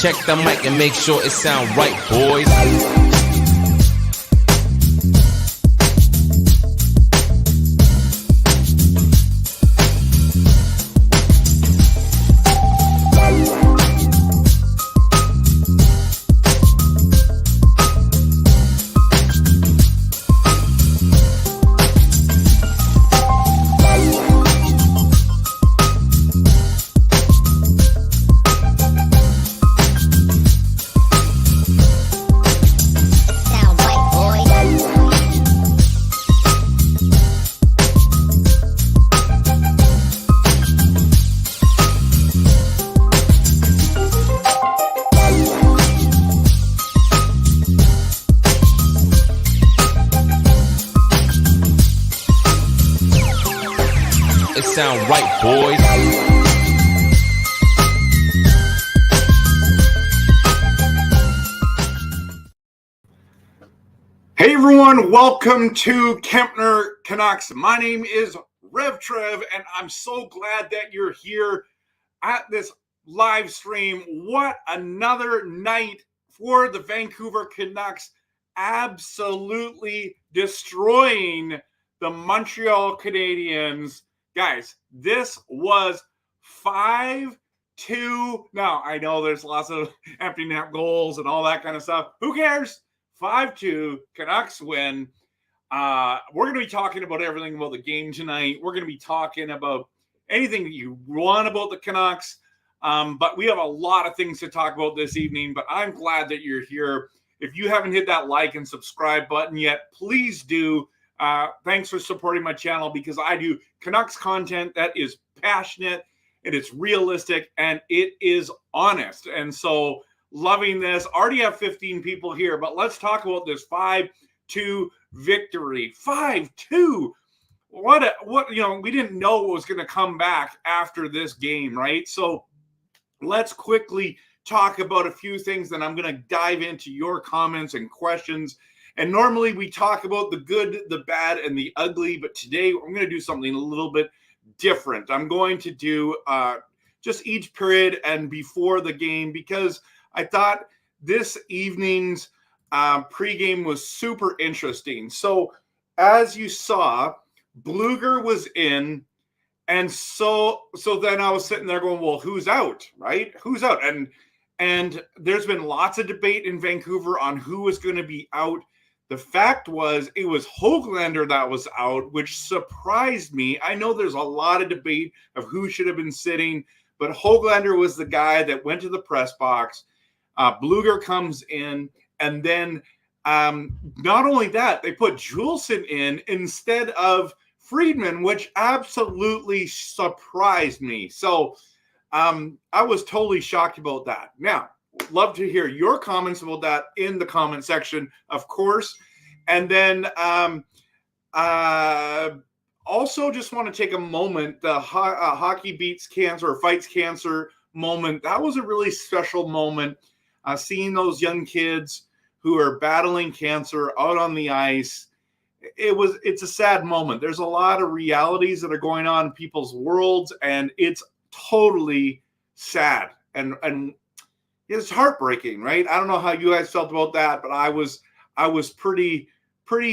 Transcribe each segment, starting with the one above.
Check the mic and make sure it sound right, boys. It sound right, boys. Hey everyone, welcome to Kempner Canucks. My name is Rev Trev, and I'm so glad that you're here at this live stream. What another night for the Vancouver Canucks, absolutely destroying the Montreal Canadiens. Guys, this was 5-2. Now, I know there's lots of empty net goals and all that kind of stuff. Who cares? 5-2, Canucks win. We're going to be talking about everything about the game tonight. We're going to be talking about anything that you want about the Canucks. But we have a lot of things to talk about this evening. But I'm glad that you're here. If you haven't hit that like and subscribe button yet, please do. Thanks for supporting my channel, because I do Canucks content that is passionate, and it's realistic, and it is honest. And so loving this. Already have 15 people here, but let's talk about this 5-2 victory. 5-2. What, we didn't know what was going to come back after this game, right? So let's quickly talk about a few things, then I'm going to dive into your comments and questions. And normally we talk about the good, the bad, and the ugly, but today I'm going to do something a little bit different. I'm going to do just each period and before the game, because I thought this evening's pregame was super interesting. So as you saw, Bluger was in, and so then I was sitting there going, well, who's out, right? Who's out? And there's been lots of debate in Vancouver on who was going to be out. The fact was, it was Höglander that was out, which surprised me. I know there's a lot of debate of who should have been sitting, but Höglander was the guy that went to the press box. Bluger comes in, and then not only that, they put Juleson in instead of Friedman, which absolutely surprised me. So I was totally shocked about that. Now, love to hear your comments about that in the comment section, of course. And then also just want to take a moment, the Hockey Beats Cancer or Fights Cancer moment. That was a really special moment, seeing those young kids who are battling cancer out on the ice. It's a sad moment. There's a lot of realities that are going on in people's worlds, and it's totally sad. And it's heartbreaking, right? I don't know how you guys felt about that, but I was pretty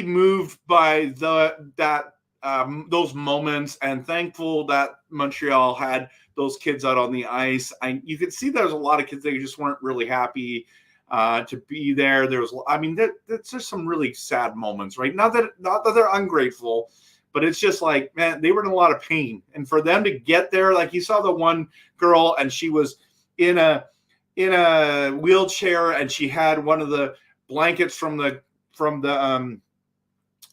moved by those moments, and thankful that Montreal had those kids out on the ice. You could see there's a lot of kids that just weren't really happy to be there. There's just some really sad moments, right? Not that they're ungrateful, but it's just like, man, they were in a lot of pain, and for them to get there, like you saw the one girl, and she was in a wheelchair, and she had one of the blankets from the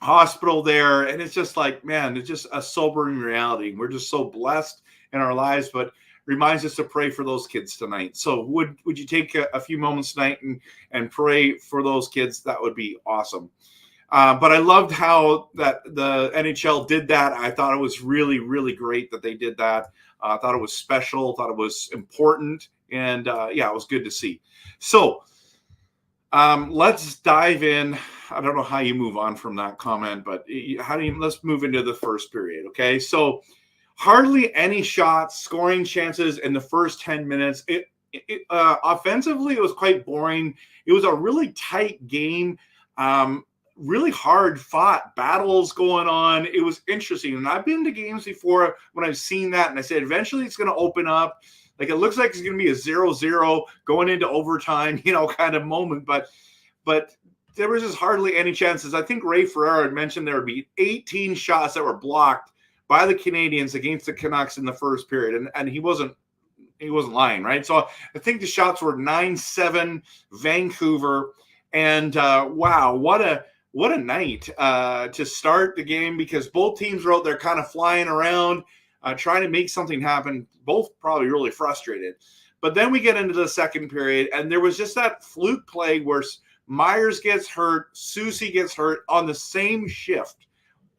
hospital there, and it's just like, man, it's just a sobering reality. We're just so blessed in our lives, but reminds us to pray for those kids tonight. So would you take a few moments tonight and pray for those kids? That would be awesome. But I loved how that the NHL did that. I thought it was really, really great that they did that. I thought it was special, thought it was important, and it was good to see. So let's dive in. I don't know how you move on from that comment, but let's move into the first period. Okay. So hardly any shots, scoring chances in the first 10 minutes. offensively, it was quite boring. It was a really tight game. Really hard fought battles going on. It was interesting. And I've been to games before when I've seen that, and I said, eventually it's going to open up. Like, it looks like it's going to be a 0-0 going into overtime, kind of moment. But there was just hardly any chances. I think Ray Ferraro had mentioned there would be 18 shots that were blocked by the Canadiens against the Canucks in the first period. And he wasn't lying, right? So I think the shots were 9-7 Vancouver. And wow, what a night to start the game, because both teams were out there kind of flying around, trying to make something happen, both probably really frustrated. But then we get into the second period, and there was just that fluke play where Myers gets hurt, Soucy gets hurt on the same shift.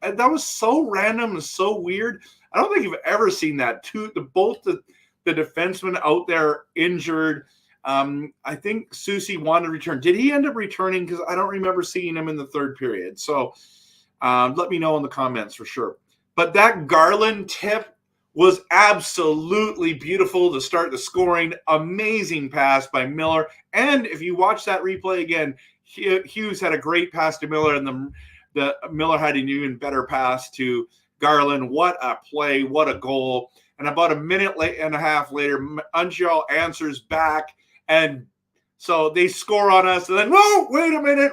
And that was so random and so weird. I don't think you've ever seen that. Both the defensemen out there injured. I think Soucy wanted to return. Did he end up returning? Because I don't remember seeing him in the third period. So let me know in the comments for sure. But that Garland tip was absolutely beautiful to start the scoring. Amazing pass by Miller. And if you watch that replay again, Hughes had a great pass to Miller, and the Miller had an even better pass to Garland. What a play. What a goal. And about a minute and a half later, Montreal answers back. And so they score on us. And then, whoa, wait a minute.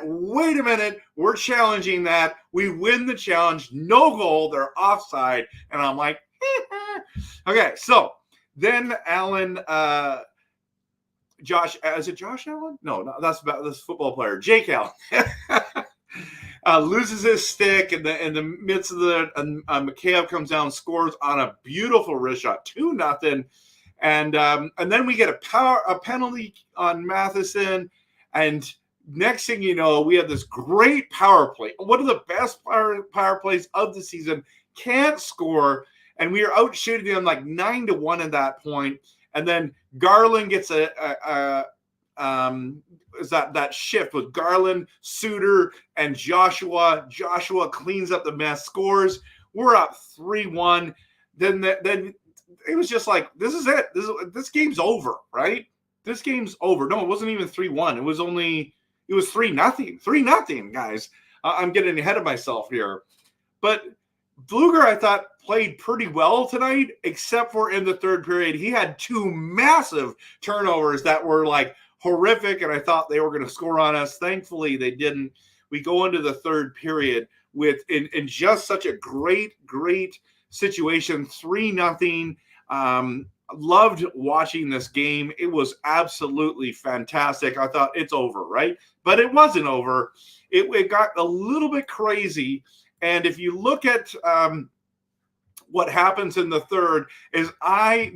We're challenging that. We win the challenge. No goal. They're offside. And I'm like, okay. So then Allen, is it Josh Allen? No, that's about this football player. Jake Allen. Loses his stick in the midst of Mikheyev comes down, scores on a beautiful wrist shot, 2-0. And then we get a penalty on Matheson, and next thing you know, we have this great power play, one of the best power plays of the season. Can't score, and we are out shooting them like 9-1 at that point. And then Garland gets that shift with Garland, Suter, and Joshua. Joshua cleans up the mess, scores. We're up 3-1. Then it was just like, this is it. This game's over, right? This game's over. No, it wasn't even 3-1. It was 3-0. 3-0, guys. I'm getting ahead of myself here. But Bluger, I thought, played pretty well tonight, except for in the third period. He had 2 massive turnovers that were like horrific, and I thought they were going to score on us. Thankfully, they didn't. We go into the third period with in just such a great situation, 3-0. Loved watching this game. It was absolutely fantastic. I thought it's over, right? But it wasn't over. It got a little bit crazy. And if you look at what happens in the third, is I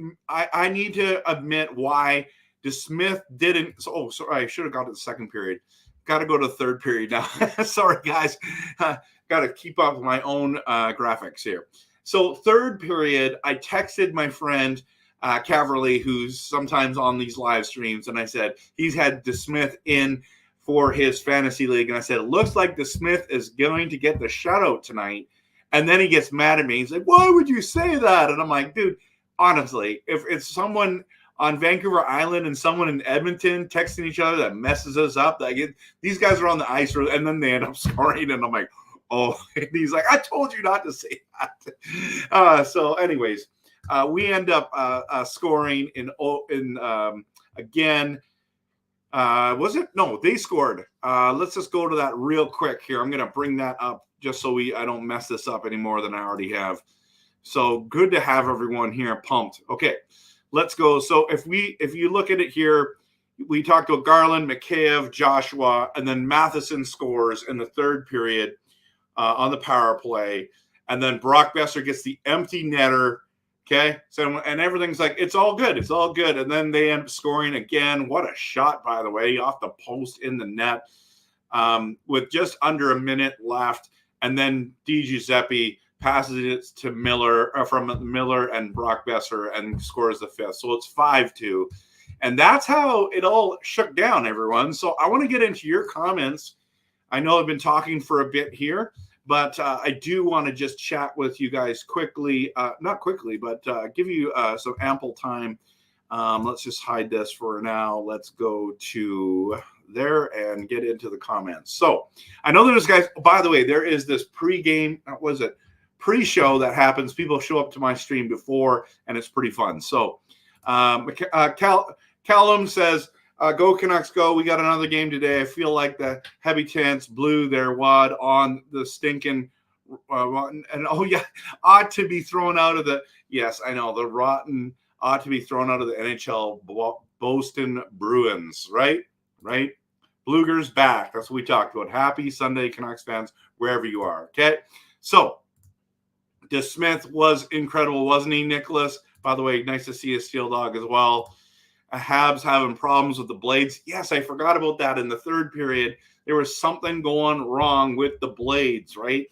need to admit why DeSmith didn't. Oh, sorry, I should have got to the second period. Got to go to the third period now. Sorry, guys. Got to keep up with my own graphics here. So third period, I texted my friend Caverly, who's sometimes on these live streams, and I said he's had DeSmith in for his fantasy league, and I said it looks like DeSmith is going to get the shutout tonight. And then he gets mad at me. He's like, "Why would you say that?" And I'm like, "Dude, honestly, if it's someone on Vancouver Island and someone in Edmonton texting each other that messes us up, these guys are on the ice, and then they end up scoring, and I'm like." Oh, and he's like, I told you not to say that. So anyways, we end up scoring again. Was it? No, they scored. Let's just go to that real quick here. I'm going to bring that up just so I don't mess this up any more than I already have. So good to have everyone here pumped. Okay, let's go. So if you look at it here, we talked about Garland, Mikheyev, Joshua, and then Matheson scores in the third period. On the power play, and then Brock Besser gets the empty netter. Okay, so and everything's like it's all good, and then they end up scoring again. What a shot, by the way, off the post in the net, with just under a minute left, and then Di Giuseppe passes it to Miller from Miller and Brock Besser and scores the fifth. So it's 5-2, and that's how it all shook down, everyone. So I want to get into your comments. I know I've been talking for a bit here. But I do want to just chat with you guys quickly, not quickly, but give you some ample time Let's just hide this for now. Let's go to there and get into the comments. So I know there's guys, by the way, there is this pregame, pre-show that happens. People show up to my stream before, and it's pretty fun. So Callum says, go Canucks go. We got another game today. I feel like the Habitants blew their wad on the stinking and ought to be thrown out of the, yes, I know, the rotten ought to be thrown out of the NHL Boston Bruins, right? Bluger's back. That's what we talked about. Happy Sunday, Canucks fans, wherever you are, okay? So, DeSmith was incredible, wasn't he, Nicholas? By the way, nice to see a Steel Dog as well. Habs having problems with the blades. Yes, I forgot about that in the third period. There was something going wrong with the blades, right?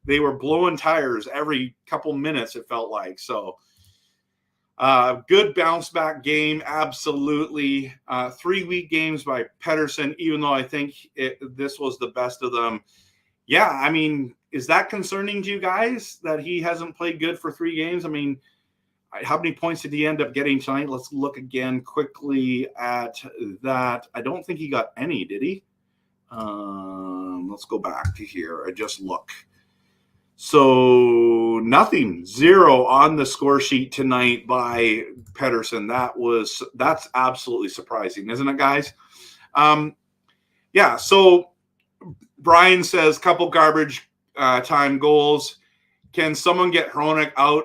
They were blowing tires every couple minutes, it felt like. So, good bounce back game, absolutely. 3-week games by Pettersson, even though I think this was the best of them. Yeah, I mean, is that concerning to you guys that he hasn't played good for 3 games? I mean, how many points did he end up getting tonight? Let's look again quickly at that. I don't think he got any, did he? Let's go back to here. I just look. So nothing, 0 on the score sheet tonight by Pettersson. That's absolutely surprising, isn't it, guys? Yeah. So Brian says couple garbage time goals. Can someone get Hronek out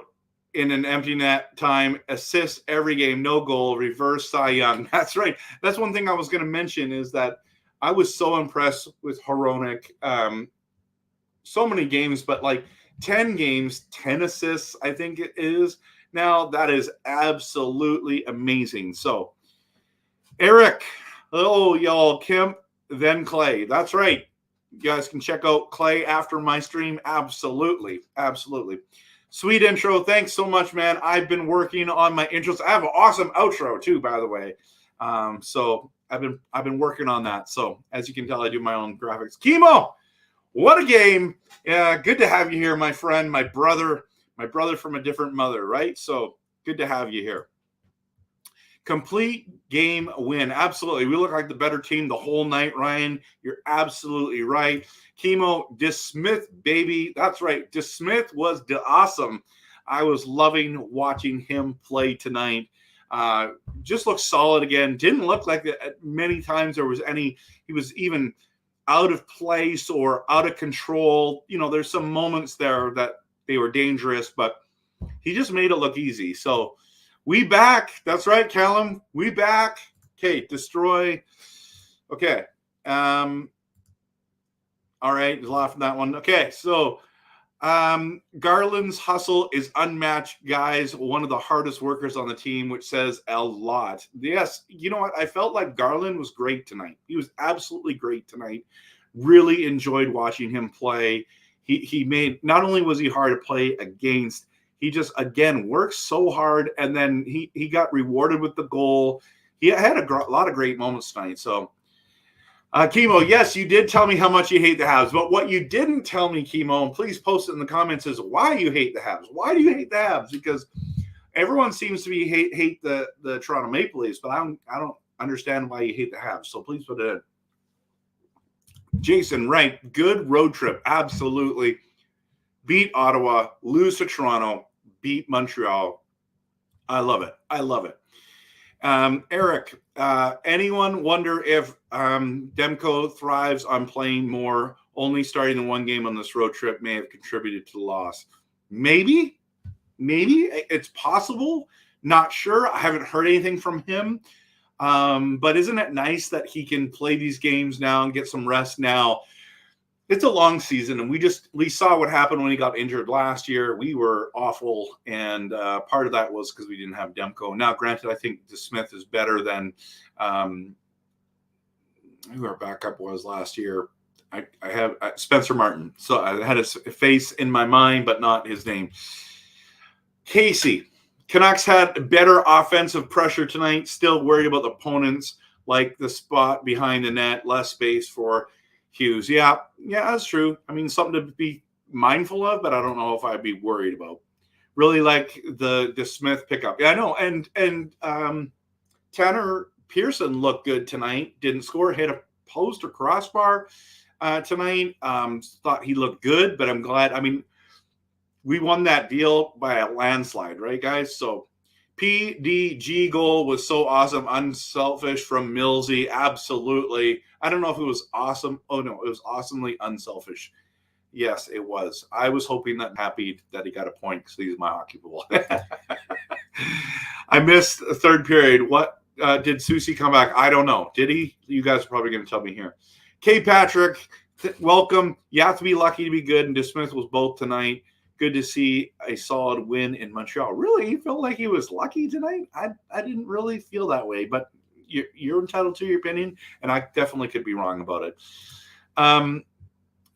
in an empty net time? Assist every game, no goal. Reverse Cy Young. That's right. That's one thing I was going to mention is that I was so impressed with Hronek. So many games, but like 10 games, 10 assists, I think it is. Now, that is absolutely amazing. So, Eric, y'all, Kemp, then Clay. That's right. You guys can check out Clay after my stream. Absolutely. Sweet intro. Thanks so much, man. I've been working on my intros. I have an awesome outro too, by the way. So I've been working on that. So as you can tell, I do my own graphics. Chemo. What a game. Yeah, good to have you here, my friend, my brother from a different mother, right? So good to have you here. Complete game win. Absolutely. We look like the better team the whole night, Ryan. You're absolutely right. Chemo, DeSmith, baby. That's right. DeSmith was awesome. I was loving watching him play tonight. Just looked solid again. Didn't look like many times there was he was even out of place or out of control. You know, there's some moments there that they were dangerous, but he just made it look easy. So we back. That's right, Callum. We back. Okay, destroy. Okay. All right, laughing at that one. Okay, so Garland's hustle is unmatched, guys. One of the hardest workers on the team, which says a lot. Yes, you know what? I felt like Garland was great tonight. He was absolutely great tonight. Really enjoyed watching him play. He made, not only was he hard to play against, he just, again, worked so hard, and then he got rewarded with the goal. He had a lot of great moments tonight. So, Chemo, yes, you did tell me how much you hate the Habs, but what you didn't tell me, Chemo, and please post it in the comments, is why you hate the Habs. Why do you hate the Habs? Because everyone seems to be hate the Toronto Maple Leafs, but I don't understand why you hate the Habs. So please put it in. Jason, right? Good road trip, absolutely. Beat Ottawa, lose to Toronto, beat Montreal. I love it. Eric, anyone wonder if Demko thrives on playing more? Only starting the one game on this road trip may have contributed to the loss. Maybe it's possible. Not sure. I haven't heard anything from him. But isn't it nice that he can play these games now and get some rest now? It's a long season, and we saw what happened when he got injured last year. We were awful, and part of that was because we didn't have Demko. Now, granted, I think DeSmith is better than who our backup was last year. I have Spencer Martin. So I had his face in my mind, but not his name. Casey, Canucks had better offensive pressure tonight. Still worried about the opponents, like the spot behind the net, less space for Hughes. Yeah, that's true. I mean, something to be mindful of, but I don't know if I'd be worried about. Really like the Smith pickup. Yeah, I know. And Tanner Pearson looked good tonight. Didn't score, hit a post or crossbar tonight. Thought he looked good, but I'm glad. I mean, we won that deal by a landslide, right, guys? So PDG goal was so awesome, unselfish from Millsy. Absolutely. I don't know if it was awesome. Oh, no, it was awesomely unselfish. Yes, it was. I was hoping that happy that he got a point because he's my hockey ball. I missed the third period. What did Susie come back? I don't know. Did he? You guys are probably going to tell me here. K. Patrick, welcome. You have to be lucky to be good, and DeSmith was both tonight. Good to see a solid win in Montreal. Really? You felt like he was lucky tonight? I didn't really feel that way, but you're entitled to your opinion, and I definitely could be wrong about it.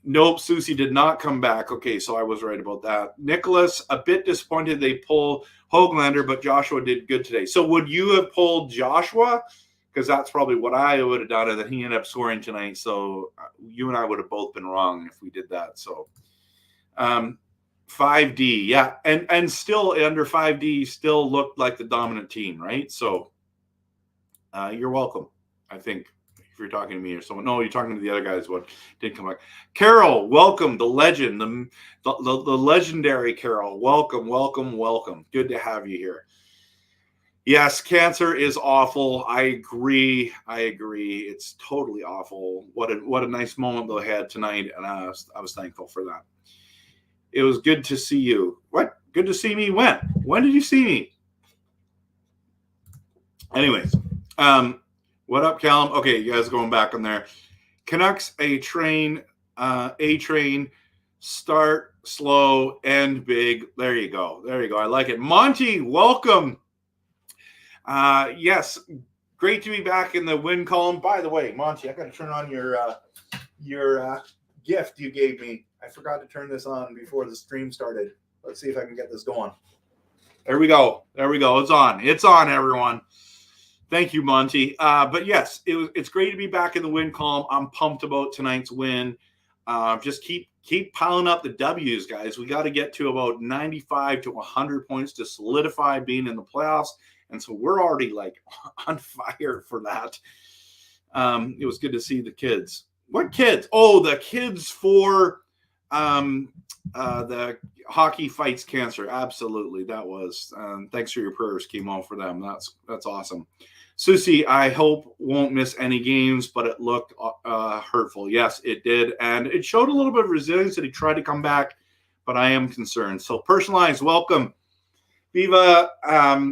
Nope, Susie did not come back. Okay, so I was right about that. Nicholas, a bit disappointed they pulled Höglander, but Joshua did good today. So would you have pulled Joshua? Because that's probably what I would have done, and then he ended up scoring tonight. So you and I would have both been wrong if we did that. So 5D, yeah. And still under 5D, still looked like the dominant team, right? So you're welcome, I think. If you're talking to me or someone, no, you're talking to the other guys. What did come back? Carol, welcome, the legend, the legendary Carol. Welcome. Good to have you here. Yes, cancer is awful. I agree. It's totally awful. What a nice moment they had tonight, and I was thankful for that. It was good to see you. What? Good to see me? When? When did you see me? Anyways, what up, Callum? Okay, you guys going back on there. Canucks, A train, start slow, end big. There you go. I like it. Monty, welcome. Yes, great to be back in the win column. By the way, Monty, I got to turn on your gift you gave me. I forgot to turn this on before the stream started. Let's see if I can get this going. There we go. It's on, everyone. Thank you, Monty. But yes, it's great to be back in the win column. I'm pumped about tonight's win. Just keep piling up the W's, guys. We got to get to about 95 to 100 points to solidify being in the playoffs. And so we're already like on fire for that. It was good to see the kids. What kids? Oh, the kids for the Hockey Fights Cancer. Absolutely. That was. Thanks for your prayers, Chemo, for them. That's awesome. Susie, I hope won't miss any games, but it looked hurtful. Yes, it did. And it showed a little bit of resilience that he tried to come back, but I am concerned. So personalized, welcome. Viva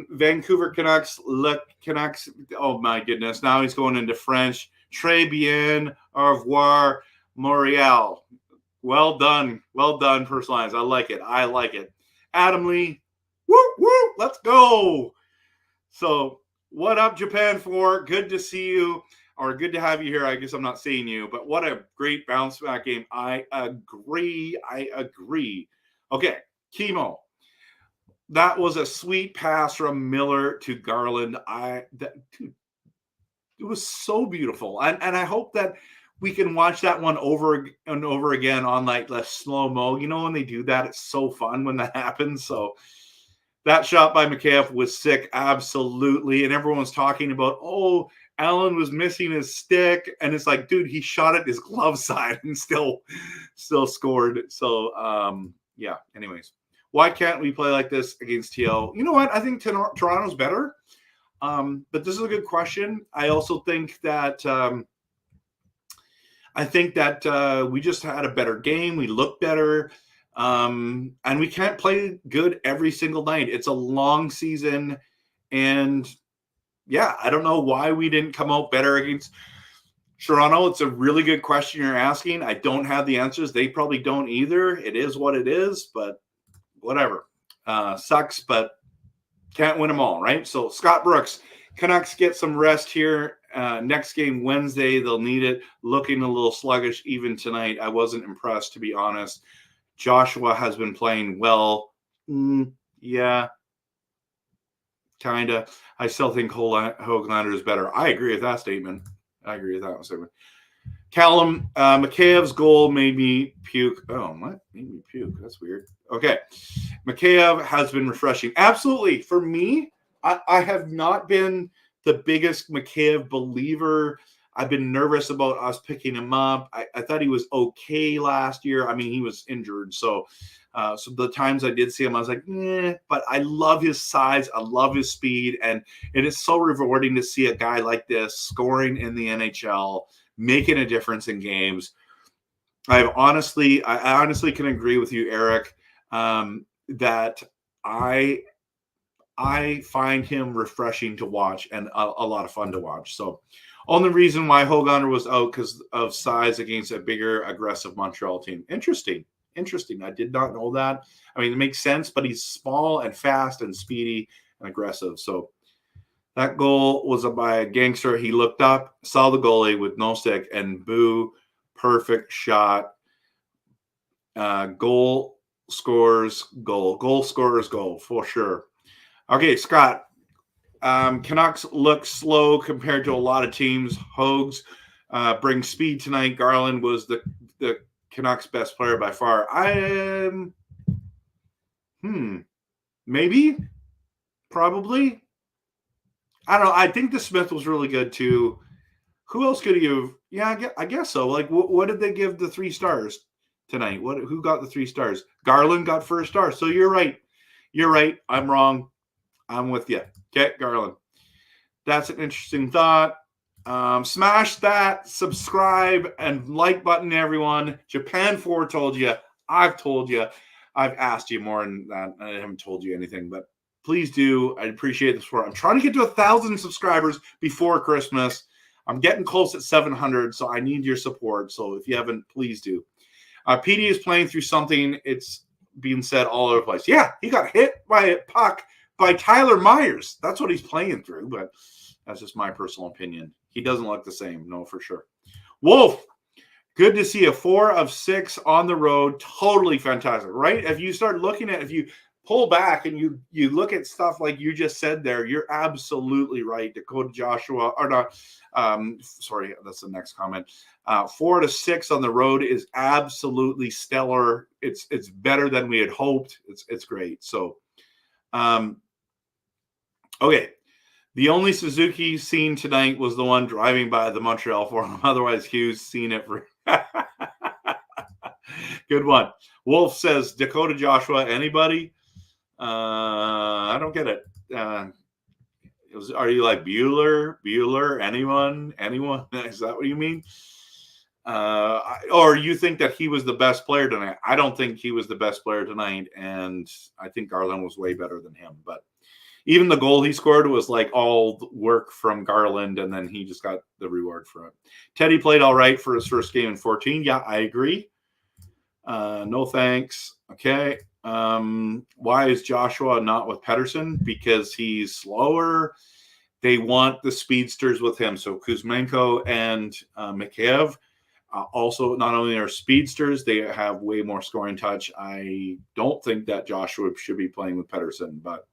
Vancouver Canucks. Look, Canucks. Oh, my goodness. Now he's going into French. Très bien. Au revoir. Montreal. Well done, personalized. I like it. Adam Lee. Woo, let's go. So what up, Japan 4? Good to see you, or good to have you here. I guess I'm not seeing you, but what a great bounce back game. I agree. Okay, Chemo. That was a sweet pass from Miller to Garland. Dude, it was so beautiful. And I hope that we can watch that one over and over again on like the slow-mo. You know, when they do that, it's so fun when that happens. So that shot by Mikheyev was sick, absolutely. And everyone's talking about, oh, Allen was missing his stick. And it's like, dude, he shot at his glove side and still scored. So, yeah, anyways. Why can't we play like this against TL? You know what? I think Toronto's better. But this is a good question. I also think that we just had a better game. We looked better. And we can't play good every single night. It's a long season. And yeah, I don't know why we didn't come out better against Toronto. It's a really good question you're asking. I don't have the answers. They probably don't either. It is what it is, but whatever. Sucks, but can't win them all, right? So Scott Brooks, Canucks get some rest here. Next game Wednesday, they'll need it. Looking a little sluggish even tonight. I wasn't impressed, to be honest. Joshua has been playing well. Yeah, kind of. I still think Höglander is better. I agree with that statement. Callum, Makheyev's goal made me puke. Oh, what? Made me puke. That's weird. Okay. Mikheyev has been refreshing. Absolutely. For me, I have not been the biggest Mikheyev believer. I've been nervous about us picking him up. I thought he was okay last year. I mean, he was injured. So the times I did see him, I was like, but I love his size. I love his speed. And it is so rewarding to see a guy like this scoring in the NHL, making a difference in games. I honestly can agree with you, Eric, that I find him refreshing to watch and a lot of fun to watch. So only reason why Hogander was out because of size against a bigger, aggressive Montreal team. Interesting. I did not know that. I mean, it makes sense, but he's small and fast and speedy and aggressive. So that goal was by a gangster. He looked up, saw the goalie with no stick, and boo, perfect shot. Goal scorers goal. Goal scorers goal for sure. Okay, Scott. Canucks look slow compared to a lot of teams. Hogs bring speed tonight. Garland was the Canucks' best player by far. Maybe, probably. I don't know. I think the Smith was really good too. Who else could you have? Yeah, I guess so. Like, what did they give the 3 stars tonight? Who got the 3 stars? Garland got first star. So you're right. I'm wrong. I'm with you. Okay, Garland. That's an interesting thought. Smash that subscribe and like button, everyone. Japan 4 told you. I've told you. I've asked you more than that. I haven't told you anything, but please do. I appreciate the support. I'm trying to get to 1,000 subscribers before Christmas. I'm getting close at 700, so I need your support. So if you haven't, please do. PD is playing through something. It's being said all over the place. Yeah, he got hit by a puck by Tyler Myers. That's what he's playing through, but that's just my personal opinion. He doesn't look the same, no, for sure. Wolf, good to see a 4 of 6 on the road. Totally fantastic, right? If you start looking at, if you pull back and you look at stuff like you just said there, you're absolutely right. Dakota Joshua, or not, sorry, that's the next comment. 4 to 6 on the road is absolutely stellar. It's better than we had hoped. It's great. So, okay. The only Suzuki seen tonight was the one driving by the Montreal Forum. Otherwise, Hughes seen it for. Good one. Wolf says Dakota Joshua. Anybody? I don't get it. Are you like Bueller? Anyone? Is that what you mean? Or you think that he was the best player tonight? I don't think he was the best player tonight, and I think Garland was way better than him. But even the goal he scored was like all work from Garland, and then he just got the reward for it. Teddy played all right for his first game in 14. Yeah, I agree. No thanks. Okay. Why is Joshua not with Pettersson? Because he's slower. They want the speedsters with him. So Kuzmenko and Mikheyev also not only are speedsters, they have way more scoring touch. I don't think that Joshua should be playing with Pettersson, but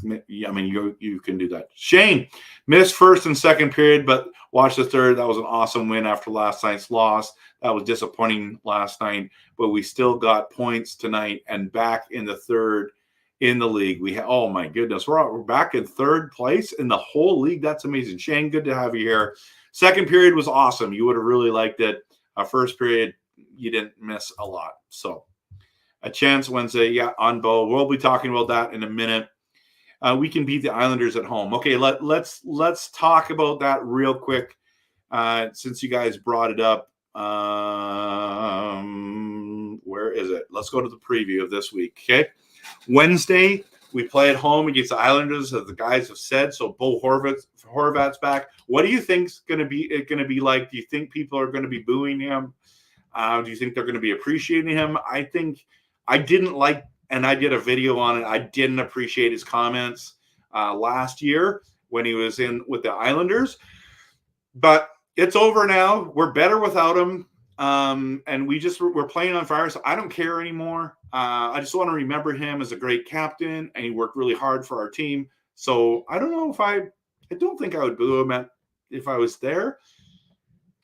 I mean, you can do that. Shane missed first and second period, but watch the third. That was an awesome win after last night's loss. That was disappointing last night, but we still got points tonight and back in the third in the league. Oh my goodness, we're back in third place in the whole league. That's amazing. Shane, good to have you here. Second period was awesome. You would have really liked it. First period, you didn't miss a lot. So a chance Wednesday, yeah, on Bo. We'll be talking about that in a minute. We can beat the Islanders at home. Okay, let's talk about that real quick since you guys brought it up. Where is it? Let's go to the preview of this week. Okay, Wednesday we play at home against the Islanders, as the guys have said. So Bo Horvat's back. What do you think's going to be like? Do you think people are going to be booing him? Do you think they're going to be appreciating him? I think I didn't like. And I did a video on it. I didn't appreciate his comments last year when he was in with the Islanders. But it's over now. We're better without him. And we're playing on fire, so I don't care anymore. I just want to remember him as a great captain, and he worked really hard for our team. So I don't know if I don't think I would boo him if I was there.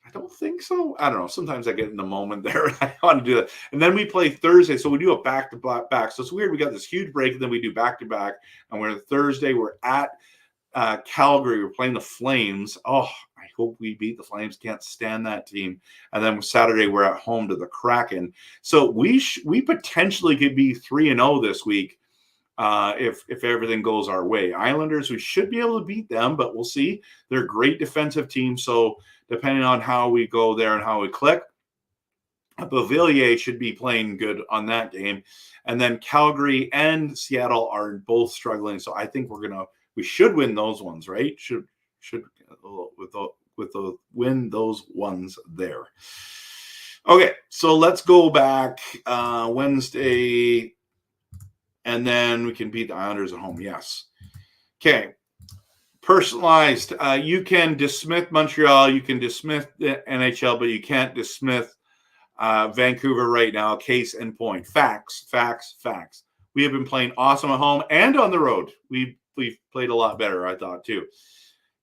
I don't think so. I don't know. Sometimes I get in the moment there. I want to do that. And then we play Thursday. So we do a back-to-back. So it's weird. We got this huge break, and then we do back-to-back. And we're Thursday. We're at Calgary. We're playing the Flames. Oh, I hope we beat the Flames. Can't stand that team. And then Saturday, we're at home to the Kraken. So we potentially could be 3-0 this week. If everything goes our way. Islanders, we should be able to beat them, but we'll see. They're a great defensive team, so depending on how we go there and how we click, Beauvillier should be playing good on that game. And then Calgary and Seattle are both struggling, so I think we should win those ones, right? Should win those ones there. Okay, so let's go back Wednesday. And then we can beat the Islanders at home. Yes. Okay. Personalized. You can dismiss Montreal. You can dismiss the NHL, but you can't dismiss Vancouver right now. Case in point. Facts. We have been playing awesome at home and on the road. We've played a lot better, I thought, too.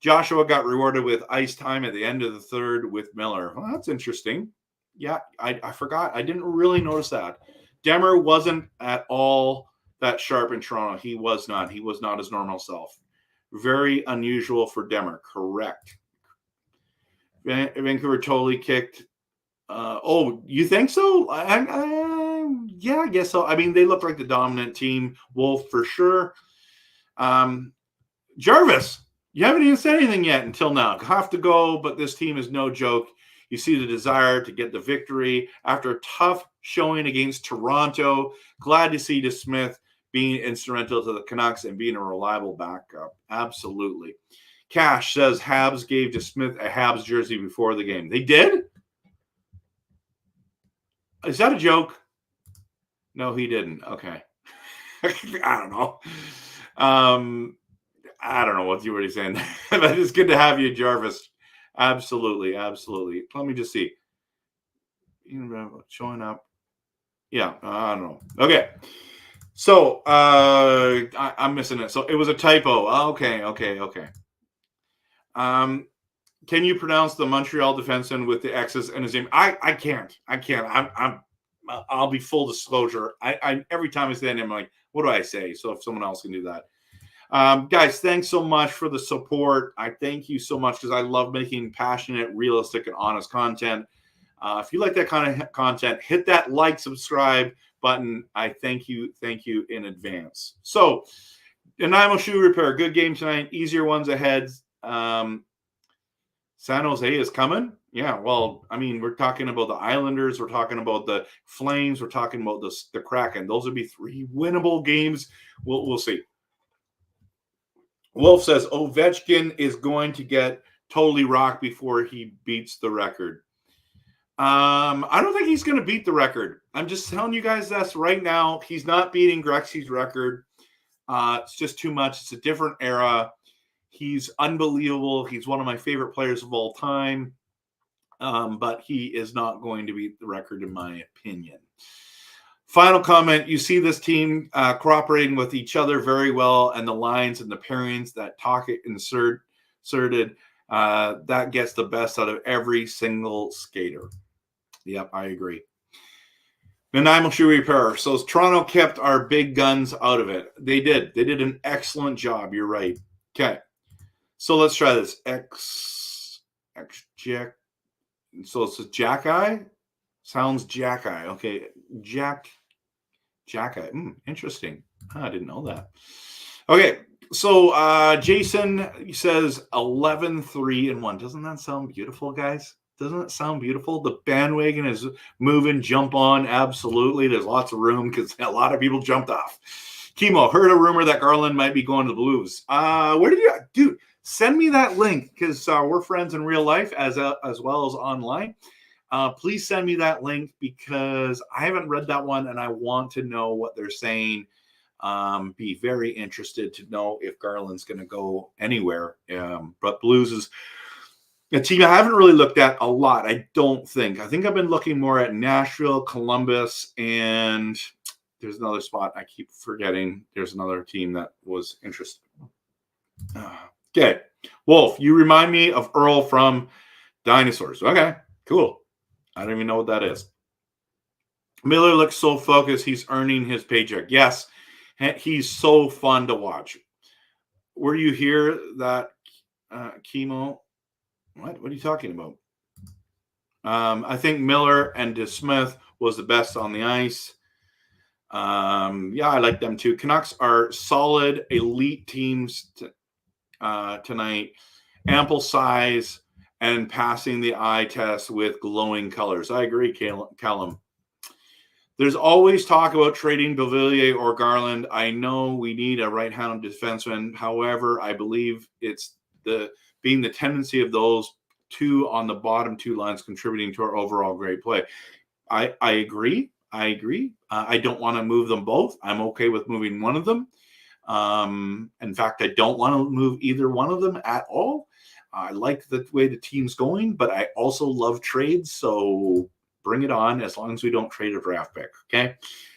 Joshua got rewarded with ice time at the end of the third with Miller. Well, that's interesting. Yeah, I forgot. I didn't really notice that. Demmer wasn't at all that sharp in Toronto. He was not his normal self. Very unusual for Demmer. Correct. Vancouver totally kicked. You think so? Yeah, I guess so. I mean, they look like the dominant team. Wolf for sure. Jarvis, you haven't even said anything yet until now. Have to go, but this team is no joke. You see the desire to get the victory after a tough showing against Toronto. Glad to see DeSmith being instrumental to the Canucks and being a reliable backup. Absolutely. Cash says Habs gave DeSmith a Habs jersey before the game. They did? Is that a joke? No, he didn't. Okay. I don't know. I don't know what you were saying. But it's good to have you, Jarvis. Absolutely. Let me just see. Showing up. Yeah, I don't know. Okay. So I'm missing it. So it was a typo. Okay. Can you pronounce the Montreal defenseman with the X's in his name? I can't. I'll be full disclosure. I every time I say that name, I'm like, what do I say? So if someone else can do that. Guys, thanks so much for the support. I thank you so much because I love making passionate, realistic, and honest content. If you like that kind of content, hit that like, subscribe button. I thank you in advance. So, Nanaimo Shoe Repair, good game tonight. Easier ones ahead. San Jose is coming. Yeah, well, I mean, we're talking about the Islanders. We're talking about the Flames. We're talking about the Kraken. Those would be 3 winnable games. We'll see. Wolf says Ovechkin is going to get totally rocked before he beats the record. I don't think he's going to beat the record. I'm just telling you guys this right now. He's not beating Gretzky's record. It's just too much. It's a different era. He's unbelievable. He's one of my favorite players of all time. But he is not going to beat the record, in my opinion. Final comment. You see this team cooperating with each other very well, and the lines and the pairings that Tocchet inserted, that gets the best out of every single skater. Yep, I agree. Nanaimo Shoe Repair. So Toronto kept our big guns out of it. They did. They did an excellent job. You're right. Okay. So let's try this. Jack. So it's a Jack-Eye? Sounds Jack-Eye. Okay. Jack-Eye. Interesting. I didn't know that. Okay. So Jason says 11-3-1. Doesn't that sound beautiful, guys? Doesn't it sound beautiful? The bandwagon is moving. Jump on. Absolutely. There's lots of room because a lot of people jumped off. Chemo, heard a rumor that Garland might be going to the Blues. Where did you, dude? Send me that link because we're friends in real life as well as online. Please send me that link because I haven't read that one and I want to know what they're saying. Be very interested to know if Garland's going to go anywhere. But Blues is a team I haven't really looked at a lot, I don't think. I think I've been looking more at Nashville, Columbus, and there's another spot I keep forgetting. There's another team that was interesting. Okay. Wolf, you remind me of Earl from Dinosaurs. Okay, cool. I don't even know what that is. Miller looks so focused. He's earning his paycheck. Yes, he's so fun to watch. Were you here that chemo? What are you talking about? I think Miller and DeSmith was the best on the ice. Yeah, I like them too. Canucks are solid, elite teams tonight. Ample size and passing the eye test with glowing colors. I agree, Callum. There's always talk about trading Beauvillier or Garland. I know we need a right-handed defenseman. However, I believe it's the tendency of those two on the bottom two lines contributing to our overall great play. I agree. I don't want to move them both. I'm okay with moving one of them. In fact, I don't want to move either one of them at all. I like the way the team's going, but I also love trades. So bring it on as long as we don't trade a draft pick. Okay.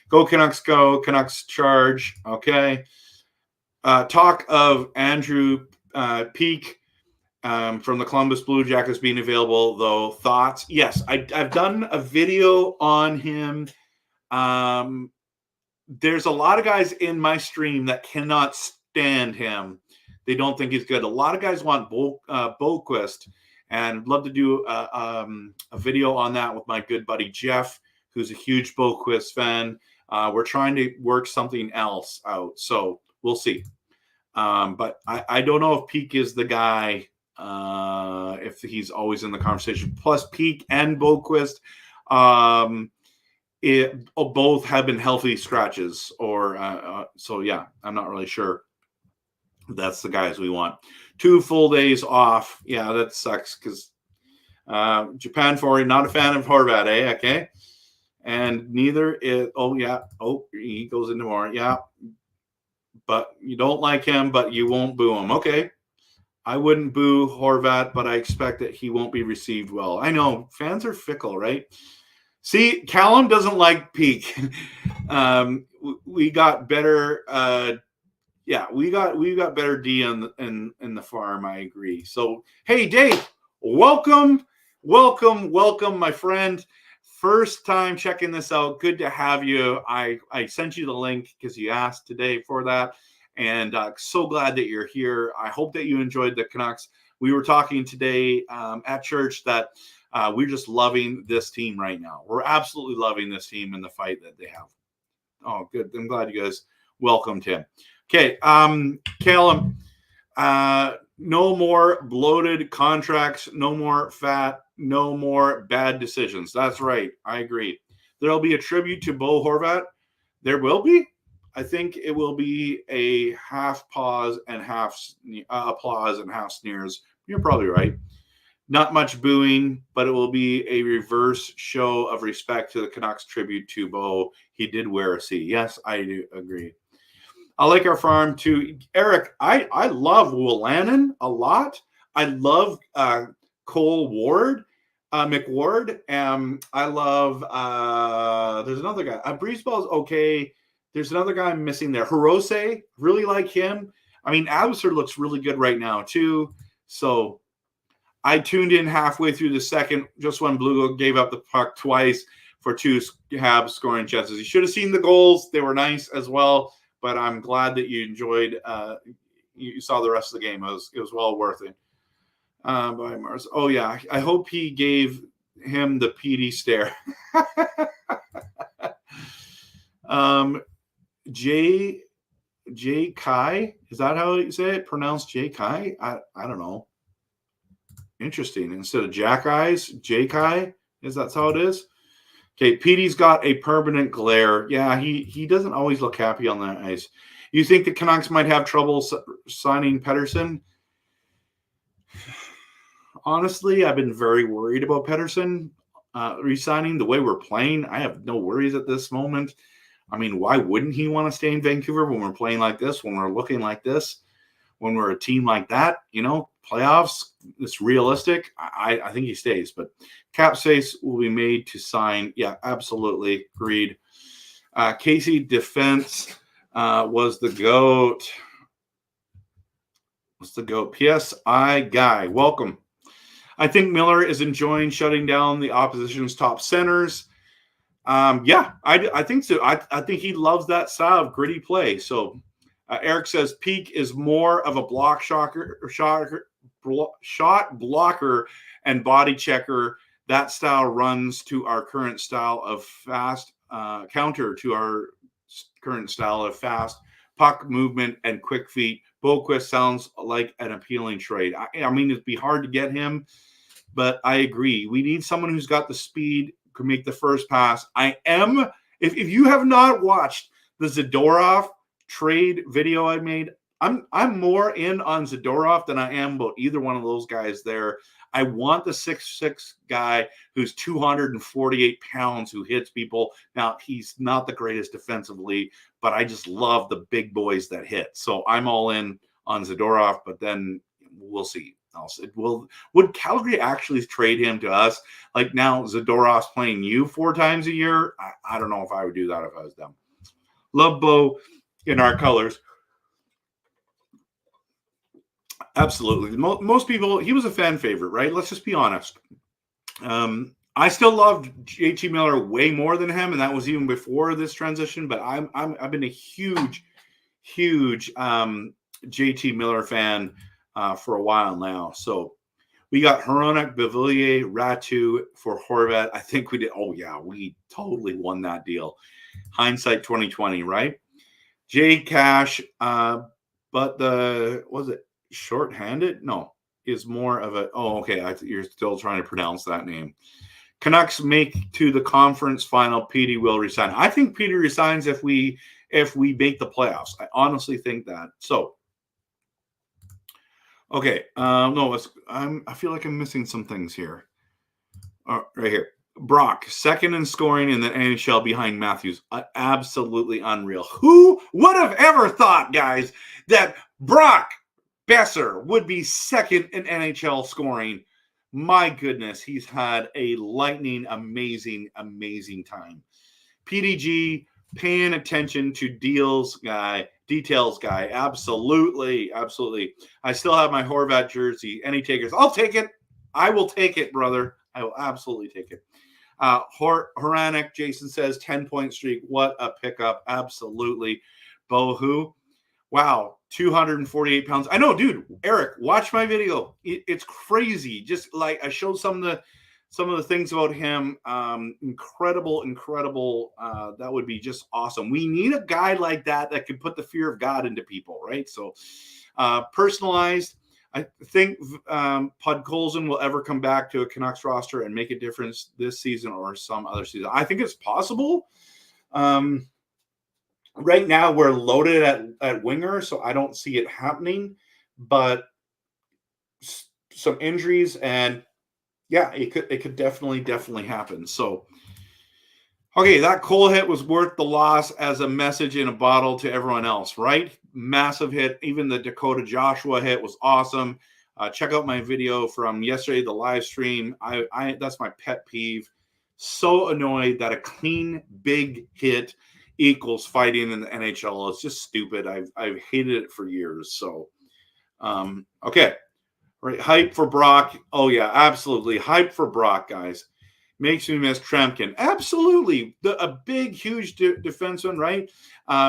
Go Canucks, go. Canucks charge. Okay. Talk of Andrew Peak from the Columbus Blue Jackets being available, though. Thoughts? Yes, I've done a video on him. There's a lot of guys in my stream that cannot stand him. They don't think he's good. A lot of guys want Boquist, and I'd love to do a video on that with my good buddy Jeff, who's a huge Boquist fan. We're trying to work something else out, so we'll see. But I don't know if Peak is the guy, if he's always in the conversation. Plus, Peak and Boquist, both have been healthy scratches, or so yeah, I'm not really sure. That's the guys we want. 2 full days off. Yeah, that sucks because Japan 40, not a fan of Horvat, eh? Okay. And neither is, he goes into more. Yeah. But you don't like him, but you won't boo him. Okay. I wouldn't boo Horvat, but I expect that he won't be received well. I know fans are fickle, right? See, Callum doesn't like Peak. We got better. We got better D in the farm. I agree. So, hey, Dave, welcome, my friend. First time checking this out. Good to have you. I sent you the link because you asked today for that, and so glad that you're here. I hope that you enjoyed the Canucks. We were talking today at church that we're just loving this team right now. We're absolutely loving this team and the fight that they have. Oh, good. I'm glad you guys welcomed him. Okay, Callum, no more bloated contracts, no more fat, no more bad decisions. That's right. I agree. There'll be a tribute to Bo Horvat. There will be. I think it will be a half pause and half applause and half sneers. You're probably right. Not much booing, but it will be a reverse show of respect to the Canucks tribute to Bo. He did wear a C. Yes, I do agree. I like our farm too. Eric, I love Willanen a lot. I love Cole Ward, McWard. I love, there's another guy. Breezeball's okay. There's another guy I'm missing there. Hirose, really like him. I mean, Abbotsford looks really good right now too. So I tuned in halfway through the second, just when Blugo gave up the puck twice for 2 Habs scoring chances. You should have seen the goals. They were nice as well. But I'm glad that you enjoyed. You saw the rest of the game. It was well worth it. By Mars. Oh yeah, I hope he gave him the PD stare. J Kai, is that how you say it? Pronounced J Kai? I don't know. Interesting. Instead of Jack Eyes, J Kai, that's how it is? Okay, Petey's got a permanent glare. Yeah, he doesn't always look happy on that ice. You think the Canucks might have trouble signing Pettersson? Honestly, I've been very worried about Pettersson re-signing. The way we're playing, I have no worries at this moment. I mean, why wouldn't he want to stay in Vancouver when we're playing like this, when we're looking like this, when we're a team like that? Playoffs, it's realistic. I think he stays, but cap space will be made to sign. Yeah, absolutely. Agreed. Casey Defense was the GOAT. What's the GOAT? PSI guy. Welcome. I think Miller is enjoying shutting down the opposition's top centers. I think so. I think he loves that style of gritty play. So Eric says Peak is more of a shot blocker and body checker. That style runs to our current style of fast counter to our current style of fast puck movement and quick feet. Boquist sounds like an appealing trade. I mean, it'd be hard to get him, but I agree. We need someone who's got the speed, can make the first pass. If you have not watched the Zadorov trade video I made, I'm more in on Zadorov than I am about either one of those guys there. I want the 6'6" guy who's 248 pounds who hits people. Now, he's not the greatest defensively, but I just love the big boys that hit. So I'm all in on Zadorov, but then we'll see. Would Calgary actually trade him to us? Like now Zadorov's playing you 4 times a year? I don't know if I would do that if I was them. Love Bo in our colors. Absolutely. Most people, he was a fan favorite, right? Let's just be honest. I still loved JT Miller way more than him, and that was even before this transition. But I've been a huge JT Miller fan for a while now. So we got Hronek, Beauvillier, Ratu for Horvat. I think we did. Oh yeah, we totally won that deal. Hindsight 2020, right? Jay Cash, but was it shorthanded? No, is more of a. Oh, okay. You're still trying to pronounce that name. Canucks make to the conference final. Petey will resign. I think Petey resigns if we make the playoffs. I honestly think that. So, okay. No, I feel like I'm missing some things here. Right here. Brock, second in scoring in the NHL behind Matthews. Absolutely unreal. Who would have ever thought, guys, that Brock Besser would be second in NHL scoring? My goodness, he's had a lightning, amazing time. PDG, paying attention to details guy. Absolutely. I still have my Horvat jersey. Any takers? I'll take it. I will take it, brother. I will absolutely take it. Horanek, Jason says, 10-point streak. What a pickup. Absolutely. Bohu. Wow, 248 pounds. I know, dude. Eric, watch my video. It's crazy. Just like I showed some of the things about him. Incredible. That would be just awesome. We need a guy like that can put the fear of God into people, right? So, personalized. I think Podkolzin will ever come back to a Canucks roster and make a difference this season or some other season. I think it's possible. Right now, we're loaded at winger, so I don't see it happening. But some injuries, and yeah, it could definitely happen. So, okay, that Cole hit was worth the loss as a message in a bottle to everyone else, right? Massive hit. Even the Dakota Joshua hit was awesome. Check out my video from yesterday, the live stream. I that's my pet peeve. So annoyed that a clean big hit equals fighting in the NHL. It's just stupid. I've hated it for years. So, okay. Right. Hype for Brock. Oh, yeah, absolutely. Hype for Brock, guys. Makes me miss Tremkin. Absolutely. A big, huge defenseman, right?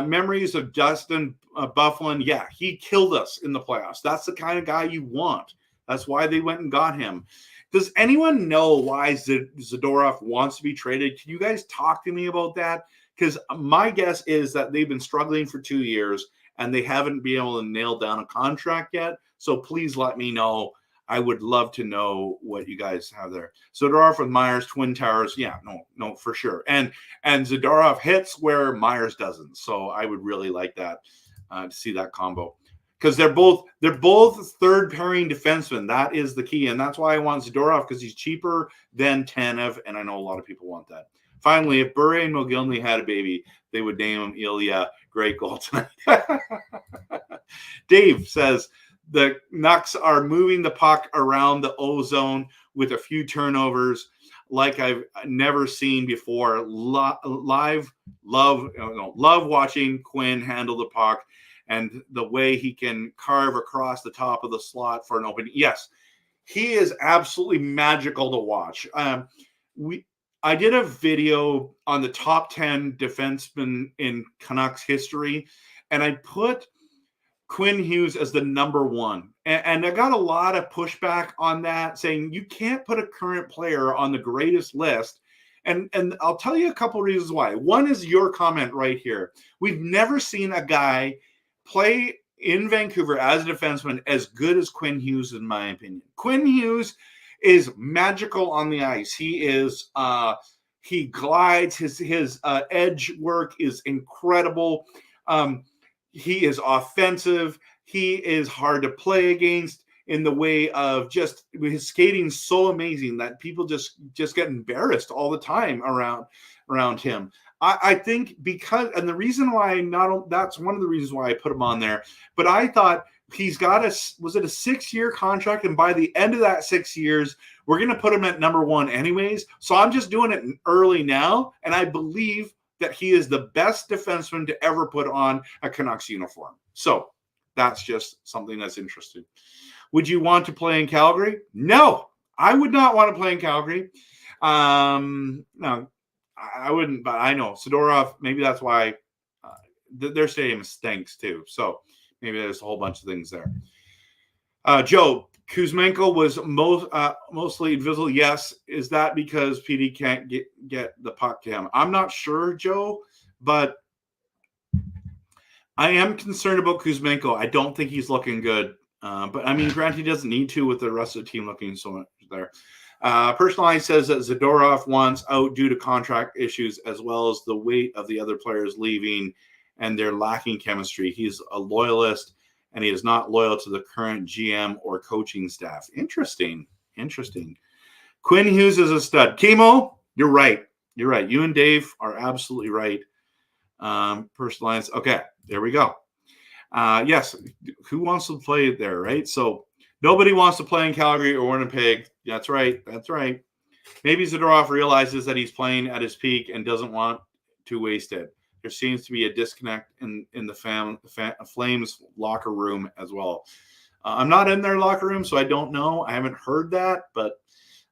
Memories of Dustin Bufflin. Yeah, he killed us in the playoffs. That's the kind of guy you want. That's why they went and got him. Does anyone know why Zadorov wants to be traded? Can you guys talk to me about that? Because my guess is that they've been struggling for 2 years and they haven't been able to nail down a contract yet. So please let me know. I would love to know what you guys have there. Zadorov with Myers, Twin Towers. Yeah, no, for sure. And Zadorov hits where Myers doesn't. So I would really like that to see that combo. Because they're both third pairing defensemen. That is the key. And that's why I want Zadorov, because he's cheaper than Tanev. And I know a lot of people want that. Finally, if Bure and McGillney had a baby, they would name him Ilya. Great goal tonight. Dave says the Canucks are moving the puck around the O-zone with a few turnovers like I've never seen before. Love watching Quinn handle the puck and the way he can carve across the top of the slot for an opening. Yes, he is absolutely magical to watch. I did a video on the top 10 defensemen in Canucks history, and I put Quinn Hughes as the number one. And I got a lot of pushback on that, saying you can't put a current player on the greatest list. And I'll tell you a couple reasons why. One is your comment right here. We've never seen a guy play in Vancouver as a defenseman as good as Quinn Hughes, in my opinion. Quinn Hughes is magical on the ice. He glides. His edge work is incredible. He is offensive. He is hard to play against in the way of just his skating so amazing that people just get embarrassed all the time around him. I think because, and the reason why that's one of the reasons why I put him on there, but I thought he's got was it a 6-year contract? And by the end of that 6 years, we're going to put him at number one anyways. So I'm just doing it early now. And I believe that he is the best defenseman to ever put on a Canucks uniform. So that's just something that's interesting. Would you want to play in Calgary? No, I would not want to play in Calgary. No, I wouldn't, but I know Sidorov, maybe that's why their stadium stinks too. So maybe there's a whole bunch of things there. Joe, Kuzmenko was mostly invisible. Yes. Is that because PD can't get the puck to him? I'm not sure, Joe, but I am concerned about Kuzmenko. I don't think he's looking good. But I mean, granted, he doesn't need to with the rest of the team looking so much there. Personalized says that Zadorov wants out due to contract issues as well as the weight of the other players leaving and their lacking chemistry. He's a loyalist and he is not loyal to the current GM or coaching staff. Interesting. Quinn Hughes is a stud. Chemo, you're right. You and Dave are absolutely right. Personalized. Okay, there we go. Yes, who wants to play there, right? So nobody wants to play in Calgary or Winnipeg. That's right. Maybe Zadorov realizes that he's playing at his peak and doesn't want to waste it. There seems to be a disconnect in the Flames locker room as well. I'm not in their locker room, so I don't know. I haven't heard that, but